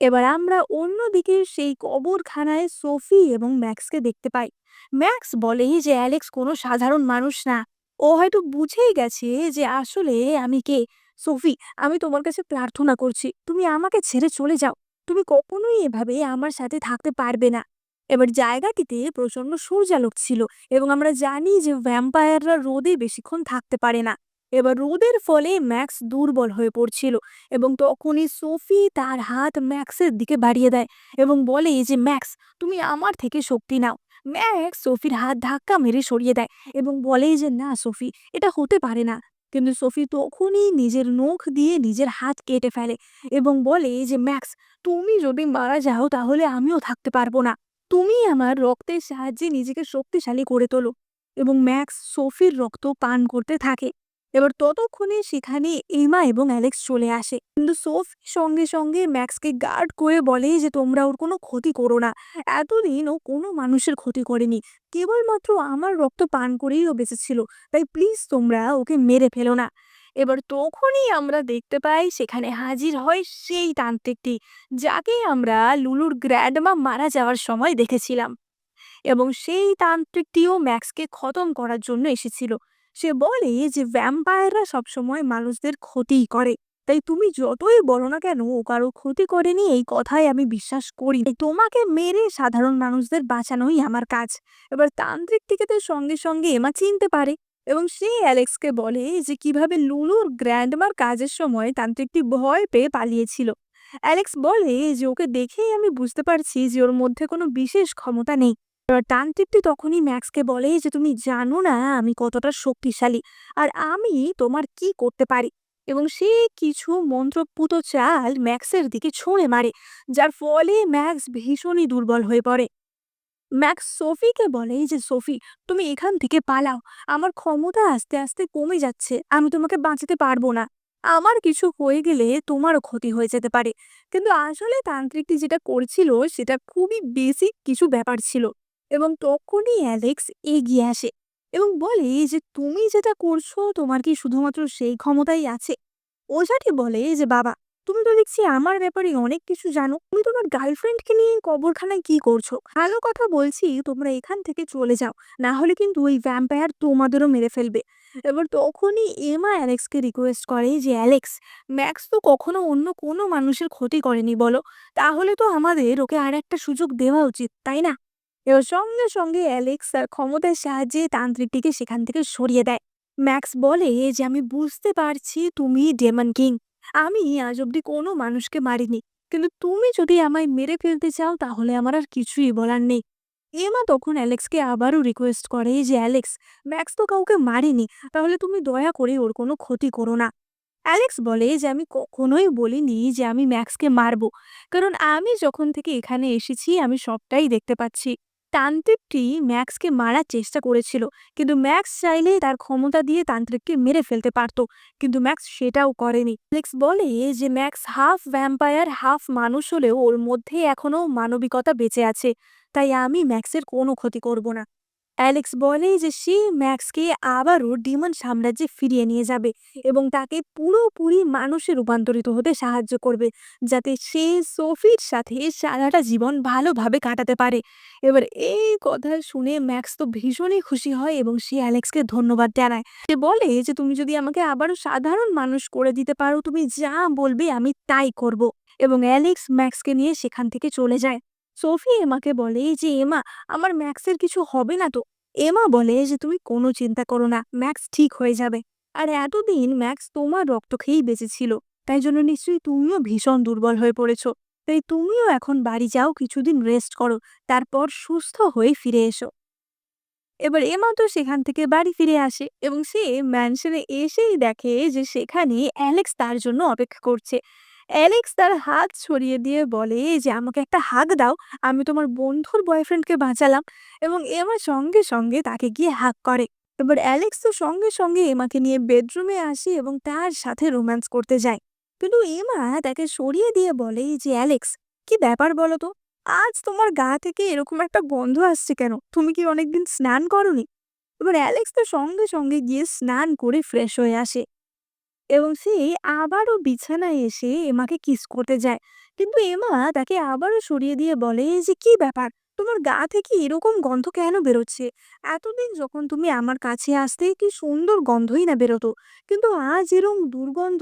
এবার আমরা অন্যদিকে সেই কবরখানায় সোফি এবং ম্যাক্সকে দেখতে পাই। ম্যাক্স বলে যে অ্যালেক্স কোনো সাধারণ মানুষ না, ও হয়তো বুঝেই গেছে যে আসলে আমি কে। সোফি, আমি তোমার কাছে প্রার্থনা করছি, তুমি আমাকে ছেড়ে চলে যাও, তুমি কখনোই এভাবে আমার সাথে থাকতে পারবে না। এবার জায়গাটিতে প্রচন্ড সূর্যালোক ছিল এবং আমরা জানি যে ভ্যাম্পায়াররা রোদে বেশিক্ষণ থাকতে পারে না। এবার রোদের ফলে ম্যাক্স দুর্বল হয়ে পড়ছিল এবং তখনই সোফি তার হাত ম্যাক্সের দিকে বাড়িয়ে দেয় এবং বলে যে ম্যাক্স, তুমি আমার থেকে শক্তি নাও। ম্যাক্স সোফির হাত ধাক্কা মেরে সরিয়ে দেয় এবং বলে যে না সোফি, এটা হতে পারে না। কিন্তু সোফি তখনই নিজের নখ দিয়ে নিজের হাত কেটে ফেলে এবং বলে যে ম্যাক্স, তুমি যদি মারা যাও তাহলে আমিও থাকতে পারবো না, তুমি আমার রক্তের সাহায্যে নিজেকে শক্তিশালী করে তোলো। এবং ম্যাক্স সোফির রক্ত পান করতে থাকে। এবার ততক্ষণে সেখানে এমা এবং অ্যালেক্স চলে আসে, কিন্তু সোফি সঙ্গে সঙ্গে ম্যাক্সকে গার্ড করে বলে যে তোমরা ওর কোনো ক্ষতি করো না, এতদিন ও কোনো মানুষের ক্ষতি করেনি, কেবলমাত্র আমার রক্ত পান করেই ও বেঁচেছিল, তাই প্লিজ তোমরা ওকে মেরে ফেলো না। এবার তখনই আমরা দেখতে পাই সেখানে হাজির হয় সেই তান্ত্রিকটি, যাকে আমরা লুলুর গ্র্যান্ডমা মারা যাওয়ার সময় দেখেছিলাম। এবং সেই তান্ত্রিকটিও ম্যাক্সকে খতম করার জন্য এসেছিল। সে বলে যে ভ্যাম্পায়াররা সবসময় মানুষদের ক্ষতিই করে, তাই তুমি যতই বলো না কেন ও কারো ক্ষতি করেনি এই কথাই আমি বিশ্বাস করি, তাই তোমাকে মেরে সাধারণ মানুষদের বাঁচানোই আমার কাজ। এবার তান্ত্রিকটিকে তো সঙ্গে সঙ্গে এমা চিনতে পারে এবং সে অ্যালেক্সকে বলে যে কিভাবে লুলুর গ্র্যান্ডমার কাজের সময় তান্ত্রিকটি ভয় পেয়ে পালিয়েছিল। অ্যালেক্স বলে যে ওকে দেখেই আমি বুঝতে পারছি যে ওর মধ্যে কোনো বিশেষ ক্ষমতা নেই। এবার তান্ত্রিকটি তখনই ম্যাক্সকে বলে যে তুমি জানো না আমি কতটা শক্তিশালী আর আমি তোমার কি করতে পারি। এবং সে কিছু মন্ত্রপুত চাল ম্যাক্সের দিকে ছুঁড়ে মারে, যার ফলে ম্যাক্স ভীষণই দুর্বল হয়ে পড়ে। ম্যাক্স সোফিকে বলে যে সোফি, তুমি এখান থেকে পালাও, আমার ক্ষমতা আস্তে আস্তে কমে যাচ্ছে, আমি তোমাকে বাঁচাতে পারবো না, আমার কিছু হয়ে গেলে তোমারও ক্ষতি হয়ে যেতে পারে। কিন্তু আসলে তান্ত্রিকটি যেটা করছিল সেটা খুবই বেসিক কিছু ব্যাপার ছিল। এবং তখনই অ্যালেক্স এগিয়ে আসে এবং বলে যে তুমি যেটা করছো তোমার কি শুধুমাত্র সেই ক্ষমতাই আছে। ওঝাটি বলে যে বাবা, তুমি তো দেখছি আমার ব্যাপারে অনেক কিছু জানো, তুমি তোমার গার্লফ্রেন্ডকে নিয়ে কবরখানায় কি করছো? ভালো কথা বলছি, তোমরা এখান থেকে চলে যাও, না হলে কিন্তু ওই ভ্যাম্পায়ার তোমাদেরও মেরে ফেলবে। এবার তখনই এমা অ্যালেক্সকে রিকোয়েস্ট করে যে অ্যালেক্স, ম্যাক্স তো কখনো অন্য কোনো মানুষের ক্ষতি করেনি বলো, তাহলে তো আমাদের ওকে আর একটা সুযোগ দেওয়া উচিত, তাই না? এবার সঙ্গে সঙ্গে অ্যালেক্স তার ক্ষমতার সাহায্যে তান্ত্রিকটিকে সেখান থেকে সরিয়ে দেয়। ম্যাক্স বলে যে আমি বুঝতে পারছি তুমি ডেমন কিং, আমি আজ অব্দি কোনো মানুষকে মারিনি, কিন্তু তুমি যদি আমায় মেরে ফেলতে চাও তাহলে আমার আর কিছুই বলার নেই। এমা তখন অ্যালেক্সকে আবারও রিকোয়েস্ট করে যে অ্যালেক্স, ম্যাক্স তো কাউকে মারেনি, তাহলে তুমি দয়া করে ওর কোনো ক্ষতি করো না। অ্যালেক্স বলে যে আমি কখনোই বলিনি যে আমি ম্যাক্সকে মারবো, কারণ আমি যখন থেকে এখানে এসেছি আমি সবটাই দেখতে পাচ্ছি। তান্ত্রিকটি ম্যাক্সকে মারার চেষ্টা করেছিল, কিন্তু ম্যাক্স চাইলে তার ক্ষমতা দিয়ে তান্ত্রিককে মেরে ফেলতে পারত, কিন্তু ম্যাক্স সেটাও করেনি। অ্যালেক্স বলে যে ম্যাক্স হাফ ভ্যাম্পায়ার হাফ মানুষ হলেও ওর মধ্যে এখনো মানবিকতা বেঁচে আছে, তাই আমি ম্যাক্সের কোনো ক্ষতি করব না। অ্যালেক্স বলে যে সে ম্যাক্সকে আবারও ডিমন সাম্রাজ্যে ফিরিয়ে নিয়ে যাবে এবং তাকে পুরোপুরি মানুষে রূপান্তরিত হতে সাহায্য করবে, যাতে সে সোফির সাথে সারাটা জীবন ভালোভাবে কাটাতে পারে। এবার এই কথা শুনে ম্যাক্স তো ভীষণই খুশি হয় এবং সে অ্যালেক্সকে ধন্যবাদ জানায়। সে বলে যে তুমি যদি আমাকে আবারও সাধারণ মানুষ করে দিতে পারো, তুমি যা বলবে আমি তাই করব। এবং অ্যালেক্স ম্যাক্সকে নিয়ে সেখান থেকে চলে যায়। সোফি এমাকে বলে যে এমা, আমার ম্যাক্সের কিছু হবে না তো? এমা বলে যে তুমি কোনো চিন্তা করো না, ম্যাক্স ঠিক হয়ে যাবে। আর এতদিন ম্যাক্স তোমার রক্ত খেয়েই বেঁচেছিল, তাই জন্য নিশ্চয়ই তুমিও ভীষণ দুর্বল হয়ে পড়েছো, তাই তুমিও এখন বাড়ি যাও, কিছুদিন রেস্ট করো, তারপর সুস্থ হয়ে ফিরে এসো। এবার এমা তো সেখান থেকে বাড়ি ফিরে আসে এবং সে ম্যানশনে এসেই দেখে যে সেখানে অ্যালেক্স তার জন্য অপেক্ষা করছে। অ্যালেক্স তার হাত ছড়িয়ে দিয়ে বলে যে, "আমাকে একটা হাগ দাও। আমি তোমার বন্ধুর বয়ফ্রেন্ডকে বাঁচালাম।" এবং এমা সঙ্গে, সঙ্গে তাকে গিয়ে হাগ করে। এবার অ্যালেক্স তো সঙ্গে, সঙ্গে এমাকে নিয়ে বেডরুমে আসে এবং তার সাথে রোম্যান্স করতে যায়। কিন্তু এমা তাকে সরিয়ে দিয়ে বলে যে, "অ্যালেক্স, কি ব্যাপার বলো তো? আজ তোমার গা থেকে এরকম একটা গন্ধ আসছে কেন? তুমি কি অনেকদিন স্নান করোনি?" এবার অ্যালেক্স তো সঙ্গে, সঙ্গে গিয়ে স্নান করে ফ্রেশ হয়ে আসে এবং সে আবারও বিছানায় এসে এমাকে কিস করতে যায়। কিন্তু এমা তাকে আবারও সরিয়ে দিয়ে বলে যে, "কি ব্যাপার? তোমার গা থেকে এরকম গন্ধ কেন বেরোচ্ছে? এতদিন যখন তুমি আমার কাছে আসতে কি সুন্দর গন্ধই না বেরোতো। কিন্তু আজ এরম দুর্গন্ধ?"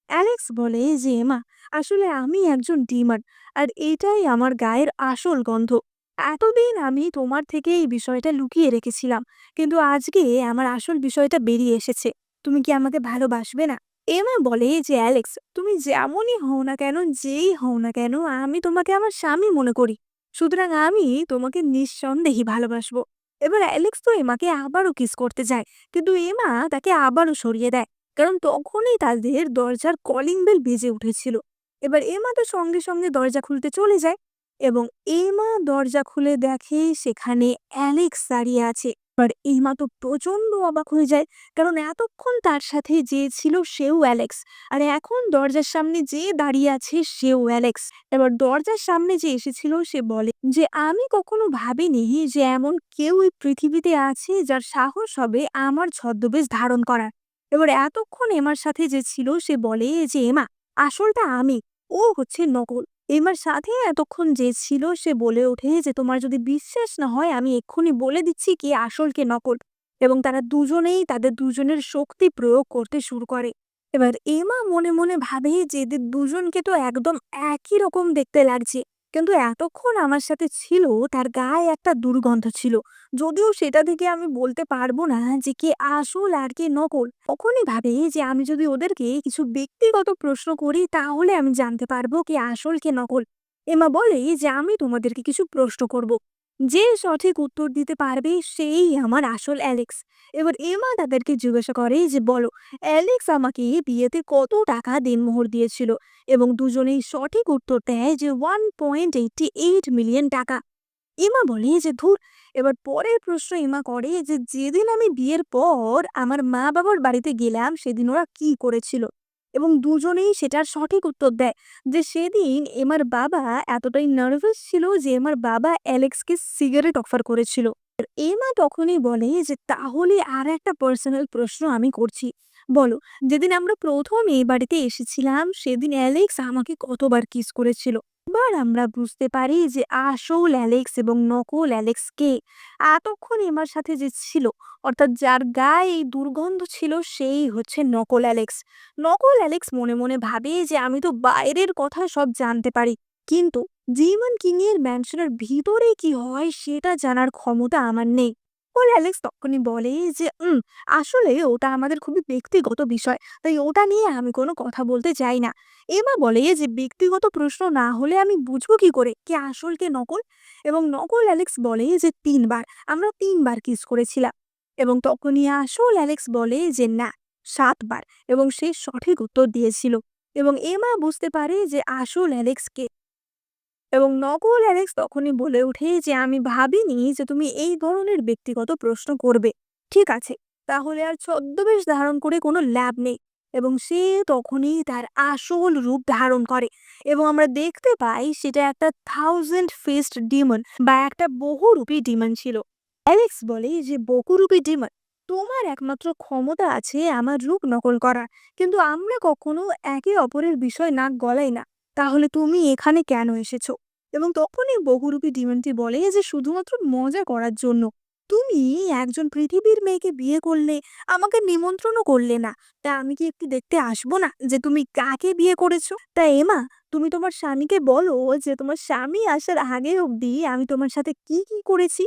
অ্যালেক্স বলে যে, "এমা, আসলে আমি একজন ডিমার আর এটাই আমার গায়ের আসল গন্ধ। এতদিন আমি তোমার থেকে এই বিষয়টা লুকিয়ে রেখেছিলাম। কিন্তু আজকে আমার আসল বিষয়টা বেরিয়ে এসেছে। তুমি কি আমাকে ভালোবাসবে না?" এমা বলে যে, "অ্যালেক্স, তুমি যেমনই হও না কেন, যেই হও না কেন, আমি তোমাকে আমার স্বামী মনে করি। সুতরাং আমি তোমাকে নিঃসন্দেহে ভালোবাসবো।" এবার অ্যালেক্স তো এমাকে আবারও কিস করতে যায়, কিন্তু এমা তাকে আবারও সরিয়ে দেয়, কারণ তখনই তাদের দরজার কলিং বেল বেজে উঠেছিল। এবার এমা তো সঙ্গে সঙ্গে দরজা খুলতে চলে যায় এবং এমা দরজা খুলে দেখে সেখানে অ্যালেক্স দাঁড়িয়ে আছে। এবার এমা তো প্রচন্ড অবাক হয়ে যায়, কারণ এতক্ষণ তার সাথে যে ছিল সেও অ্যালেক্স, আর এখন দরজার সামনে যে দাঁড়িয়ে আছে সেও অ্যালেক্স। এবার দরজার সামনে যে এসেছিল সে বলে যে, "আমি কখনো ভাবিনি যে এমন কেউ এই পৃথিবীতে আছে যার সাহস হবে আমার ছদ্মবেশ ধারণ করার।" এবার এতক্ষণ এমার সাথে যে ছিল সে বলে যে, "এমা, আসলটা আমি, ও হচ্ছে নকল।" এমার সাথে এতক্ষণ যে ছিল সে বলে ওঠে যে, "তোমার যদি বিশ্বাস না হয় আমি এক্ষুনি বলে দিচ্ছি কে আসল কে নকল।" এবং তারা দুজনেই তাদের দুজনের শক্তি প্রয়োগ করতে শুরু করে। এবার এমা মনে মনে ভাবে যে এদের দুজনকে তো একদম একই রকম দেখতে লাগছে, কিন্তু এতক্ষণ আমার সাথে ছিল তার গায়ে একটা দুর্গন্ধ ছিল, যদিও সেটা থেকে আমি বলতে পারবো না যে কে আসল আর কে নকল। তখনই ভাবে যে আমি যদি ওদেরকে কিছু ব্যক্তিগত প্রশ্ন করি তাহলে আমি জানতে পারবো কে আসল কে নকল। এমা বলে যে, "আমি তোমাদেরকে কিছু প্রশ্ন করব, যে সঠিক উত্তর দিতে পারবে সেই আমার আসল অ্যালেক্স।" এবার এমা তাদেরকে জিজ্ঞাসা করে যে, "বলো, অ্যালেক্স আমাকে বিয়েতে কত টাকা দেনমোহর দিয়েছিল?" এবং দুজনেই সঠিক উত্তর দেয় যে 1.88 মিলিয়ন টাকা। এমা বলে যে, "ধুর।" এবার পরের প্রশ্ন এমা করে যে, "যেদিন আমি বিয়ের পর আমার মা বাবার বাড়িতে গেলাম সেদিন ওরা কি করেছিল?" এবং দুজনেই সেটার সঠিক উত্তর দেয় যে সেদিন এমার বাবা এতটাই নার্ভাস ছিল যে এমার বাবা অ্যালেক্সকে সিগারেট অফার করেছিল। আর এমা তখনই বলে যে, "তাহলে আর একটা পার্সোনাল প্রশ্ন আমি করছি। বলো, যেদিন আমরা প্রথম এই বাড়িতে এসেছিলাম সেদিন অ্যালেক্স আমাকে কতবার কিস করেছিল?" এবার আমরা বুঝতে পারি যে আসল অ্যালেক্স এবং নকল অ্যালেক্স কে। এতক্ষণ এমার সাথে যে ছিল, অর্থাৎ যার গায়ে এই দুর্গন্ধ ছিল, সেই হচ্ছে নকল অ্যালেক্স। নকল অ্যালেক্স মনে মনে ভাবে যে আমি তো বাইরের কথা সব জানতে পারি, কিন্তু জিমন কিং এর ম্যানশনের ভিতরে কি হয় সেটা জানার ক্ষমতা আমার নেই। নকল অ্যালেক্স তখনই বলে যে, আসলে ওটা আমাদের খুবই ব্যক্তিগত বিষয়, তাই ওটা নিয়ে আমি কোনো কথা বলতে চাই না।" এমা বলে যে, "ব্যক্তিগত প্রশ্ন না হলে আমি বুঝবো কি করে কে আসল কে নকল?" এবং নকল অ্যালেক্স বলে যে, "3 বার, আমরা 3 বার কিস করেছিলাম।" এবং তখনই আসল অ্যালেক্স বলে যে, "না, 7 বার।" এবং সে সঠিক উত্তর দিয়েছিল। এবং এমা বুঝতে পারে যে আসল অ্যালেক্স কে। এবং নকল অ্যালেক্স তখনই বলে ওঠে যে, "আমি ভাবিনি যে তুমি এই ধরনের ব্যক্তিগত প্রশ্ন করবে। ঠিক আছে, তাহলে আর ছদ্মবেশ ধারণ করে কোনো লাভ নেই।" এবং সে তখনই তার আসল রূপ ধারণ করে এবং আমরা দেখতে পাই সেটা একটা 1000 ফেসড ডিমন বা একটা বহুরূপী ডিমন ছিল। অ্যালেক্স বলে যে, "বহুরূপী ডিমন, তোমার একমাত্র ক্ষমতা আছে আমার রূপ নকল করা, কিন্তু আমরা কখনো একে অপরের বিষয় নাক গলাই না। তাহলে তুমি এখানে কেন এসেছো?" এবং তখনই বহুরূপী ডিমনটি বলে যে, "শুধুমাত্র মজা করার জন্য। তুমি একজন পৃথিবীর মেয়েকে বিয়ে করলে, আমাকে নিমন্ত্রণও করলে না। তা আমি কি একটু দেখতে আসবো না যে তুমি কাকে বিয়ে করেছো? তা এমা, তুমি তোমার স্বামীকে বলো যে তোমার স্বামী আসার আগে অবধি আমি তোমার সাথে কি কি করেছি?"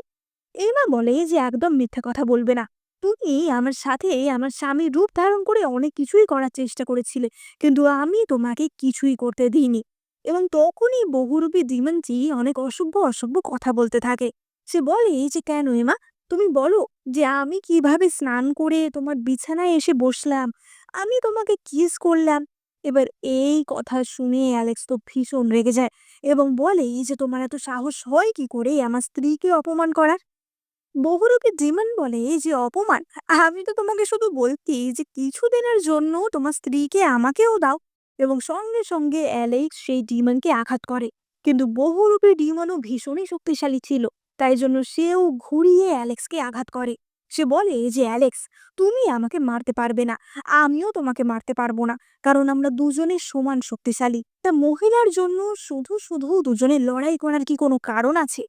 এমা বলে যে, "একদম মিথ্যা কথা বলবে না। তুমি আমার সাথে আমার স্বামীর রূপ ধারণ করে অনেক কিছুই করার চেষ্টা করেছিলে, কিন্তু আমি তোমাকে কিছুই করতে দিইনি।" এবং তখনই বহুরূপী ডিমনটি অনেক অসভ্য অসভ্য কথা বলতে থাকে। সে বলে যে, "কেন এমা, তুমি বলো যে আমি কিভাবে স্নান করে তোমার বিছানায় এসে বসলাম, আমি তোমাকে কিস করলাম। এবার এই কথা শুনে অ্যালেক্স তো ভীষণ রেগে যায় এবং বলে যে তোমার এত সাহস হয় কি করে আমার স্ত্রীকে অপমান করার। বহুরূপী ডিমন বলে যে অপমান, আমি তো তোমাকে শুধু বলছি যে কিছুদিনের জন্য তোমার স্ত্রীকে আমাকেও দাও। এবং সঙ্গে সঙ্গে অ্যালেক্স সেই ডিমনকে আঘাত করে। কিন্তু বহুরূপী ডিমনও ভীষণই শক্তিশালী ছিল, তাই জন্য সেও ঘুরিয়ে অ্যালেক্সকে আঘাত করে। সে বলে যে অ্যালেক্স, তুমি আমাকে মারতে পারবে না, আমিও তোমাকে মারতে পারবো না, কারণ আমরা দুজনে সমান শক্তিশালী। তা মহিলার জন্য শুধু শুধু দুজনে লড়াই করার কি কোনো কারণ আছে?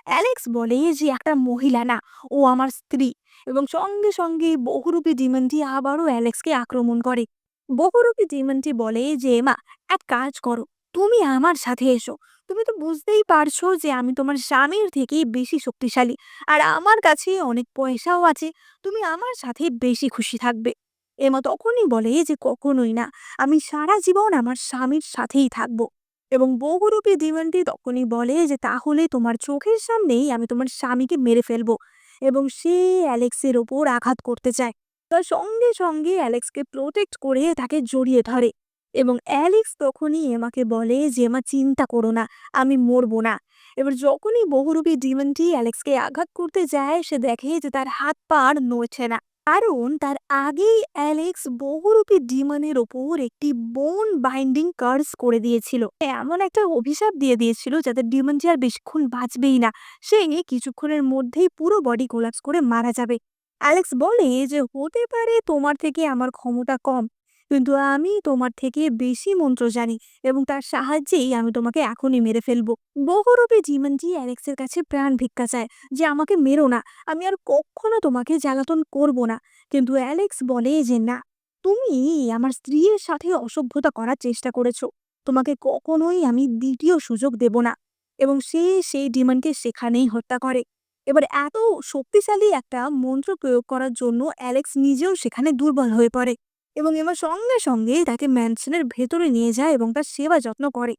অ্যালেক্স বলে যে একটা মহিলা না, ও আমার স্ত্রী। এবং সঙ্গে সঙ্গে বহুরূপী ডিমনটি আবারও অ্যালেক্সকে আক্রমণ করে। বহুরূপী ডিমনটি বলে যে মা, এক কাজ করো, তুমি আমার সাথে এসো। তুমি তো বুঝতেই পারছো যে আমি তোমার স্বামীর থেকে বেশি শক্তিশালী, আর আমার কাছে অনেক পয়সাও আছে। তুমি আমার সাথে বেশি খুশি থাকবে। এমা তখনই বলে যে কখনোই না, আমি সারা জীবন আমার স্বামীর সাথেই থাকবো। এবং বহুরূপী ডিমনটি তখনই বলে যে তাহলে তোমার চোখের সামনেই আমি তোমার স্বামীকে মেরে ফেলবো। এবং সে অ্যালেক্সের ওপর আঘাত করতে চায়। তার সঙ্গে সঙ্গে অ্যালেক্সকে প্রোটেক্ট করে তাকে জড়িয়ে ধরে। এবং অ্যালেক্স তখনই এমাকে বলে যে এমা চিন্তা করো না, আমি মরবো না। এবার যখনই বহুরূপী ডিমনটি অ্যালেক্সকে আঘাত করতে যায়, সে দেখে যে তার হাত পা আর নড়ছে না, কারণ তার আগেই অ্যালেক্স বহুরূপী ডিমনের ওপর একটি বোন বাইন্ডিং কার্স করে দিয়েছিল। এমন একটা অভিশাপ দিয়ে দিয়েছিল যাতে ডিমনটি আর বেশিক্ষণ বাঁচবেই না। সে কিছুক্ষণের মধ্যেই পুরো বডি কোলাপস করে মারা যাবে। অ্যালেক্স বলে যে হতে পারে তোমার থেকে আমার ক্ষমতা কম, কিন্তু আমি তোমার থেকে বেশি মন্ত্র জানি এবং তার সাহায্যেই আমি তোমাকে এখনই মেরে ফেলবো। বহুরূপী ডিমনটি অ্যালেক্সের কাছে প্রাণ ভিক্ষা চায় যে আমাকে মেরো না, আমি আর কখনো তোমাকে জ্বালাতন করব না। কিন্তু অ্যালেক্স বলে যে না, তুমি আমার স্ত্রীর সাথে অসভ্যতা করার চেষ্টা করেছো, তোমাকে কখনোই আমি দ্বিতীয় সুযোগ দেব না। এবং সে সেই ডিমনকে সেখানেই হত্যা করে। এবার এত শক্তিশালী একটা মন্ত্র প্রয়োগ করার জন্য অ্যালেক্স নিজেও সেখানে দুর্বল হয়ে পড়ে। এবং এবার সঙ্গে সঙ্গে তাকে ম্যানসনের ভেতরে নিয়ে যায় এবং তার সেবা যত্ন করে।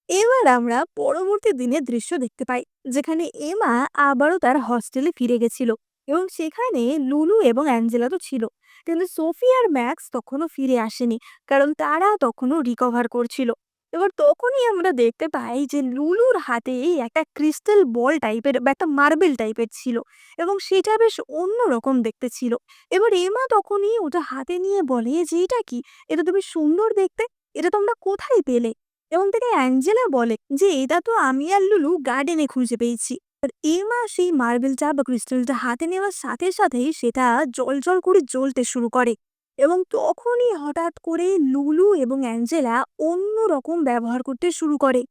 এবার আমরা পরবর্তী দিনের দৃশ্য দেখতে পাই, যেখানে এমা আবারও তার হস্টেলে ফিরে গেছিল এবং সেখানে লুলু এবং অ্যাঞ্জেলা তো ছিল, কিন্তু সোফি আর ম্যাক্স তখনও ফিরে আসেনি, কারণ তারা তখনও রিকভার করছিল। এবার তখনই আমরা দেখতে পাই যে লুলুর হাতে একটা ক্রিস্টাল বল টাইপের বা একটা মার্বেল টাইপের ছিল এবং সেটা বেশ অন্যরকম দেখতে ছিল। এবার এমা তখনই ওটা হাতে নিয়ে বলে যে এটা কি, এটা তো বেশ সুন্দর দেখতে, এটা তোমরা কোথায় পেলে? এবং থেকে অ্যাঞ্জেলা বলে যে এটা তো আমি আর লুলু গার্ডেনে খুঁজে পেয়েছি। আর এমা সেই মার্বেলটা বা ক্রিস্টালটা হাতে নেওয়ার সাথে সাথেই সেটা জল করে জ্বলতে শুরু করে। এবং তখনই হঠাৎ করে লুলু এবং অ্যাঞ্জেলা অন্য রকম ব্যবহার করতে শুরু করে।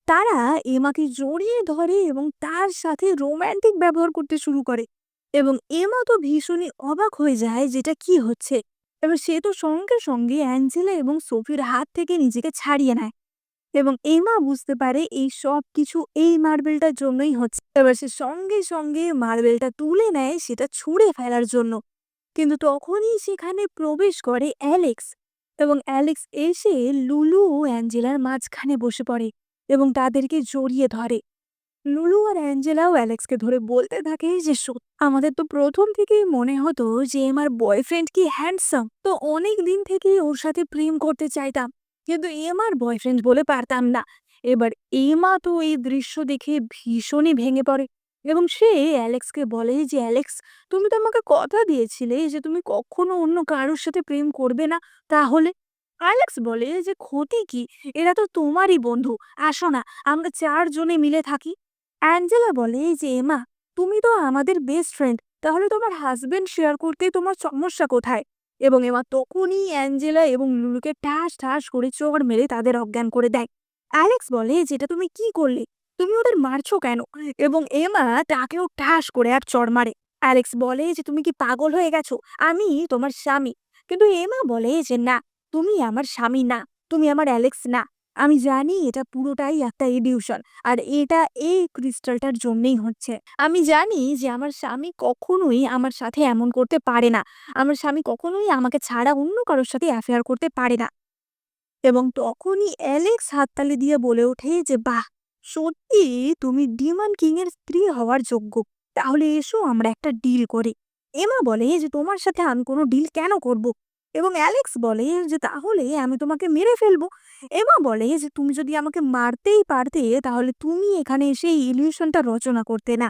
তারা এমাকে জড়িয়ে ধরে এবং তার সাথে রোমান্টিক ব্যবহার করতে শুরু করে। এবং এমা তো ভীষণই অবাক হয়ে যায় যেটা কি হচ্ছে। এবার সে তো সঙ্গে সঙ্গে অ্যাঞ্জেলা এবং সোফির হাত থেকে নিজেকে ছাড়িয়ে নেয়। এবং এমা বুঝতে পারে এই সব কিছু এই মার্বেলটার জন্যই হচ্ছে। এবার সে সঙ্গে সঙ্গে মার্বেলটা তুলে নেয় সেটা ছুঁড়ে ফেলার জন্য। কিন্তু তখনই সেখানে প্রবেশ করে অ্যালেক্স। এবং অ্যালেক্স এসে লুলু ও অ্যাঞ্জেলার মাঝখানে বসে পড়ে এবং তাদেরকে জড়িয়ে ধরে। লুলু আর অ্যাঞ্জেলাও অ্যালেক্সকে ধরে বলতে থাকে যে আমাদের তো প্রথম থেকেই মনে হতো যে আমার বয়ফ্রেন্ড কি হ্যান্ডসাম, তো অনেক দিন থেকেই ওর সাথে প্রেম করতে চাইতাম, কিন্তু এমার বয়ফ্রেন্ড বলে পারতাম না। এবার এমা তো এই দৃশ্য দেখে ভীষণই ভেঙে পড়ে এবং সে অ্যালেক্সকে বলে যে অ্যালেক্স, তুমি তো আমাকে কথা দিয়েছিলে যে তুমি কখনো অন্য কারোর সাথে প্রেম করবে না, তাহলে? অ্যালেক্স বলে যে ক্ষতি কি, এরা তো তোমারই বন্ধু, আসো না, আমরা চারজনে মিলে থাকি। অ্যাঞ্জেলা বলে যে এমা, তুমি তো আমাদের বেস্ট ফ্রেন্ড, তাহলে তোমার হাজবেন্ড শেয়ার করতে তোমার সমস্যা কোথায়? এবং এমা তখনই অ্যাঞ্জেলা এবং লুলুকে ঠাস ঠাস করে চড় মেরে তাদের অজ্ঞান করে দেয়। অ্যালেক্স বলে যেটা তুমি কি করলে, তুমি ওদের মারছো কেন? এবং এমা তাকেও ঠাস করে আর চড় মারে। অ্যালেক্স বলে যে তুমি কি পাগল হয়ে গেছো, আমি তোমার স্বামী। কিন্তু এমা বলে যে না, তুমি আমার স্বামী না, তুমি আমার অ্যালেক্স না। আমি জানি এটা পুরোটাই একটা ইলিউশন, আর এটা এই ক্রিস্টালটার জন্যই হচ্ছে। আমি জানি যে আমার স্বামী কখনোই আমার সাথে এমন করতে পারে না, আমার স্বামী কখনোই আমাকে ছাড়া অন্য কারোর সাথে অ্যাফেয়ার করতে পারে না। এবং তখনই অ্যালেক্স হাততালি দিয়ে বলে ওঠে যে বাহ, সত্যি তুমি ডিমন কিং এর স্ত্রী হওয়ার যোগ্য। তাহলে এসো আমরা একটা ডিল করি। এমা বলে যে তোমার সাথে আমি কোনো ডিল কেন করব? এবং অ্যালেক্স বলে যে তাহলে আমি তোমাকে মেরে ফেলবো। এমা বলে যে তুমি যদি আমাকে মারতেই পারতে তাহলে তুমি এখানে এসে এই ইলিউশনটা রচনা করতে না।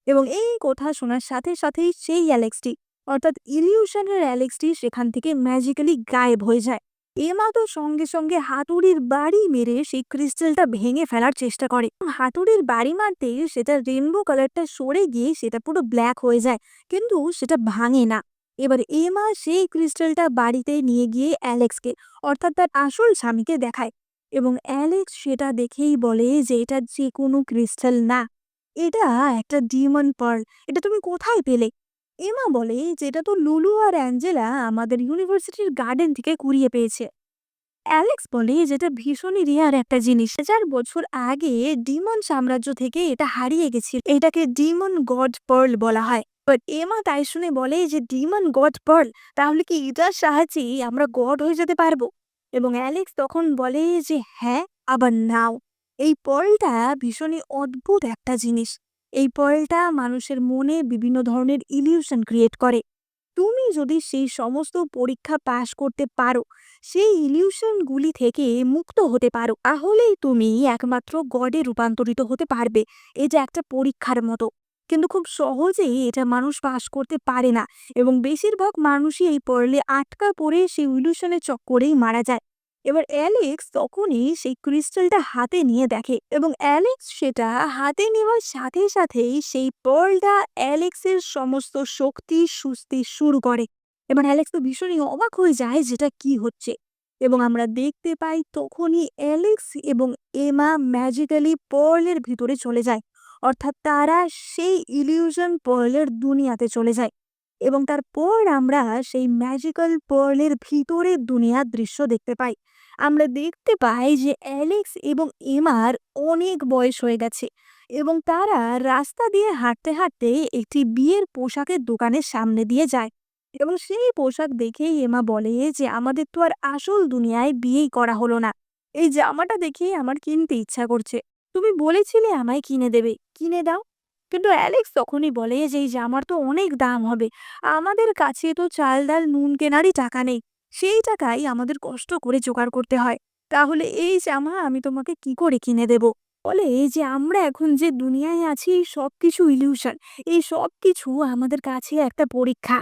এবং এই কথা শোনার সাথে সাথেই সেই অ্যালেক্সটি, অর্থাৎ ইলিউশনের অ্যালেক্সটি সেখান থেকে ম্যাজিক্যালি গায়েব হয়ে যায়। এমা তো সঙ্গে সঙ্গে হাতুড়ির বাড়ি মেরে সেই ক্রিস্টালটা ভেঙে ফেলার চেষ্টা করে। হাতুড়ির বাড়ি মারতেই সেটা রেনবো কালারটা সরে গিয়ে সেটা পুরো ব্ল্যাক হয়ে যায়, কিন্তু সেটা ভাঙে না। এবার এমা সেই ক্রিস্টালটা বাড়িতে নিয়ে গিয়ে অ্যালেক্সকে, অর্থাৎ তার আসল স্বামীকে দেখায়। এবং অ্যালেক্স সেটা দেখেই বলে যে এটা যে কোনো ক্রিস্টাল না, এটা একটা ডিমন পার্ল। এটা তুমি কোথায় পেলে? এমা বলে যে এটা তো লুলু আর অ্যাঞ্জেলা আমাদের ইউনিভার্সিটির গার্ডেন থেকে কুড়িয়ে পেয়েছে। অ্যালেক্স বলে যেটা ভীষণই রেয়ার একটা জিনিস, 1000 বছর আগে ডিমন সাম্রাজ্য থেকে এটা হারিয়ে গেছিল। এটাকে ডিমন গড পার্ল বলা হয়। বাট এমা তাই শুনে বলে যে ডিমন গড পার্ল, তাহলে কি এটার সাহায্যে আমরা গড হয়ে যেতে পারবো? এবং অ্যালেক্স তখন বলে যে হ্যাঁ, আবার নাও। এই পার্লটা ভীষণই অদ্ভুত একটা জিনিস। এই পার্লটা মানুষের মনে বিভিন্ন ধরনের ইলিউশন ক্রিয়েট করে। তুমি যদি সেই সমস্ত পরীক্ষা পাশ করতে পারো, সেই ইলিউশনগুলি থেকে মুক্ত হতে পারো, তাহলেই তুমি একমাত্র গডে রূপান্তরিত হতে পারবে। এটা একটা পরীক্ষার মতো। কিন্তু খুব সহজেই এটা মানুষ পাশ করতে পারে না, এবং বেশিরভাগ মানুষই এই পড়লে আটকা পড়ে সেই ইলিউশনের চক্করেই মারা যায়। এবার অ্যালেক্স তখনই সেই ক্রিস্টালটা হাতে নিয়ে দেখে, এবং অ্যালেক্স সেটা হাতে নেওয়ার সাথে সাথেই সেই পার্লটা অ্যালেক্সের সমস্ত শক্তি সুস্থি শুরু করে। এবার অ্যালেক্স তো ভীষণই অবাক হয়ে যায় যেটা কি হচ্ছে। এবং আমরা দেখতে পাই তখনই অ্যালেক্স এবং এমা ম্যাজিক্যালি পার্লের ভিতরে চলে যায়, অর্থাৎ তারা সেই ইলিউশন পার্লের দুনিয়াতে চলে যায়। এবং তারপর আমরা সেই ম্যাজিক্যাল পার্লের ভিতরের দুনিয়ার দৃশ্য দেখতে পাই। আমরা দেখতে পাই যে অ্যালেক্স এবং এমার অনেক বয়স হয়ে গেছে, এবং তারা রাস্তা দিয়ে হাঁটতে হাঁটতে একটি বিয়ের পোশাকের দোকানের সামনে দিয়ে যায়। এবং সেই পোশাক দেখেই এমা বলে যে আমাদের তো আর আসল দুনিয়ায় বিয়েই করা হলো না। এই জামাটা দেখেই আমার কিনতে ইচ্ছা করছে। তুমি বলেছিলে আমায় কিনে দেবে, কিনে দাও। কিন্তু অ্যালেক্স তখনই বলে যে এই জামার তো অনেক দাম হবে, আমাদের কাছে তো চাল ডাল নুন কেনারই টাকা নেই, সেই টাকাই আমাদের কষ্ট করে জোগাড় করতে হয়। তাহলে এই জামা আমি তোমাকে কি করে কিনে দেব? বলে যে আমরা এখন যে দুনিয়ায় আছি সবকিছু ইলিউশন, এই সবকিছু আমাদের কাছে একটা পরীক্ষা।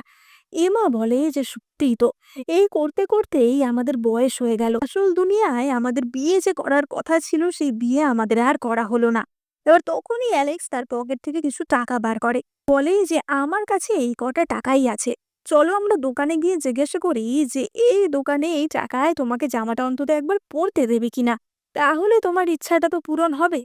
এমা বলে যে সত্যিই তো, এই করতে করতেই আমাদের বয়স হয়ে গেল, আসল দুনিয়ায় আমাদের বিয়ে যে করার কথা ছিল সেই বিয়ে আমাদের আর করা হলো না। এবার তখনই অ্যালেক্স তার পকেট থেকে কিছু টাকা বার করে, বলে যে আমার কাছে এই কটা টাকাই আছে, চলো আমরা দোকানে গিয়ে জিজ্ঞাসা করি যে এই দোকানে এই টাকায় তোমাকে জামাটা অন্তত একবার পরতে দেবে কিনা, তাহলে তোমার ইচ্ছাটা তো পূরণ হবে।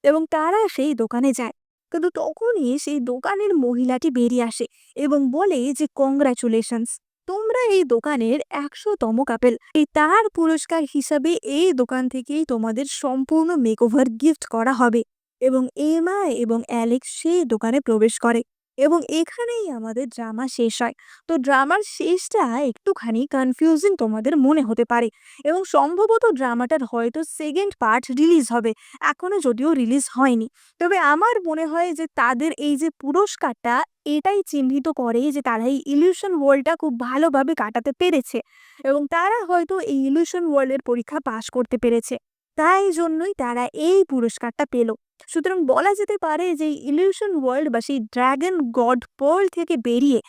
এবং তারা সেই দোকানে যায়। কিন্তু তখনই সেই দোকানের মহিলাটি বেরিয়ে আসে এবং বলে যে কংগ্রাচুলেশনস, তোমরা এই দোকানের 100তম কাপেল। এই তার পুরস্কার হিসাবে এই দোকান থেকেই তোমাদের সম্পূর্ণ মেকওভার গিফট করা হবে। এবং এমা এবং অ্যালেক্স সেই দোকানে প্রবেশ করে, এবং এখানেই আমাদের ড্রামা শেষ হয়। তো ড্রামার শেষটা একটুখানি কনফিউজিং তোমাদের মনে হতে পারে, এবং সম্ভবত ড্রামাটার হয়তো সেকেন্ড পার্ট রিলিজ হবে, এখনো যদিও রিলিজ হয়নি। তবে আমার মনে হয় যে তাদের এই যে পুরস্কারটা, এটাই চিহ্নিত করে যে তারা এই ইলিউশন ওয়ার্ল্ডটা খুব ভালোভাবে কাটাতে পেরেছে, এবং তারা হয়তো এই ইলিউশন ওয়ার্ল্ডের পরীক্ষা পাশ করতে পেরেছে, তাই জন্যই তারা এই পুরস্কারটা পেল। সুতরাং বলা যেতে পারে যে ইলিউশন ওয়ার্ল্ড বা সেই ড্রাগন গড পার্ল থেকে বেরিয়ে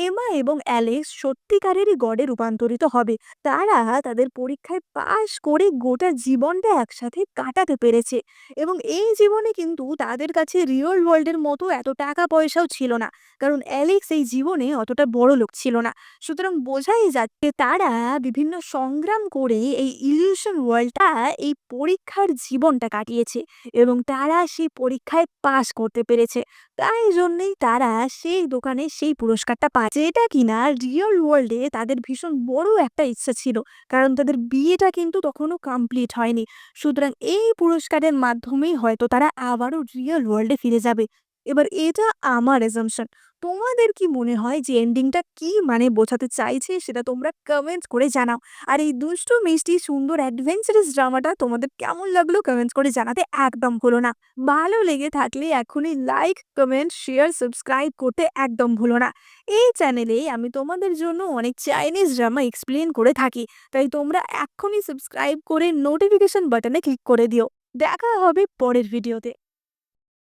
এমা এবং অ্যালেক্স সত্যিকারেরই গডে রূপান্তরিত হবে। তারা তাদের পরীক্ষায় পাশ করে গোটা জীবনটা একসাথে কাটাতে পেরেছে, এবং এই জীবনে কিন্তু তাদের কাছে রিয়েল ওয়ার্ল্ডের মতো এত টাকা পয়সাও ছিল না, কারণ অ্যালেক্স এই জীবনে অতটা বড় লোক ছিল না। সুতরাং বোঝাই যাচ্ছে তারা বিভিন্ন সংগ্রাম করে এই ইলিউশন ওয়ার্ল্ডটা, এই পরীক্ষার জীবনটা কাটিয়েছে, এবং তারা সেই পরীক্ষায় পাশ করতে পেরেছে। তাই জন্যই তারা সেই দোকানে সেই পুরস্কারটা পায়, যেটা কিনা রিয়েল ওয়ার্ল্ডে তাদের ভীষণ বড় একটা ইচ্ছা ছিল, কারণ তাদের বিয়েটা কিন্তু তখনও কমপ্লিট হয়নি। সুতরাং এই পুরস্কারের মাধ্যমেই হয়তো তারা আবারও রিয়েল ওয়ার্ল্ডে ফিরে যাবে। এবার এটা আমার অ্যাসাম্পশন। তোমাদের কি মনে হয় যে এন্ডিংটা কি মানে বোঝাতে চাইছে সেটা তোমরা কমেন্টস করে জানাও। আর এই দুষ্টু মিষ্টি সুন্দর অ্যাডভেঞ্চারাস ড্রামাটা তোমাদের কেমন লাগলো কমেন্টস করে জানাতে একদম ভুলো না। ভালো লেগে থাকলে এখনই লাইক, কমেন্ট, শেয়ার, সাবস্ক্রাইব করতে একদম ভুলো না। এই চ্যানেলে আমি তোমাদের জন্য অনেক চাইনিজ ড্রামা এক্সপ্লেন করে থাকি। তাই তোমরা এক্ষুনি সাবস্ক্রাইব করে নোটিফিকেশন বাটনে ক্লিক করে দিও। দেখা হবে পরের ভিডিওতে।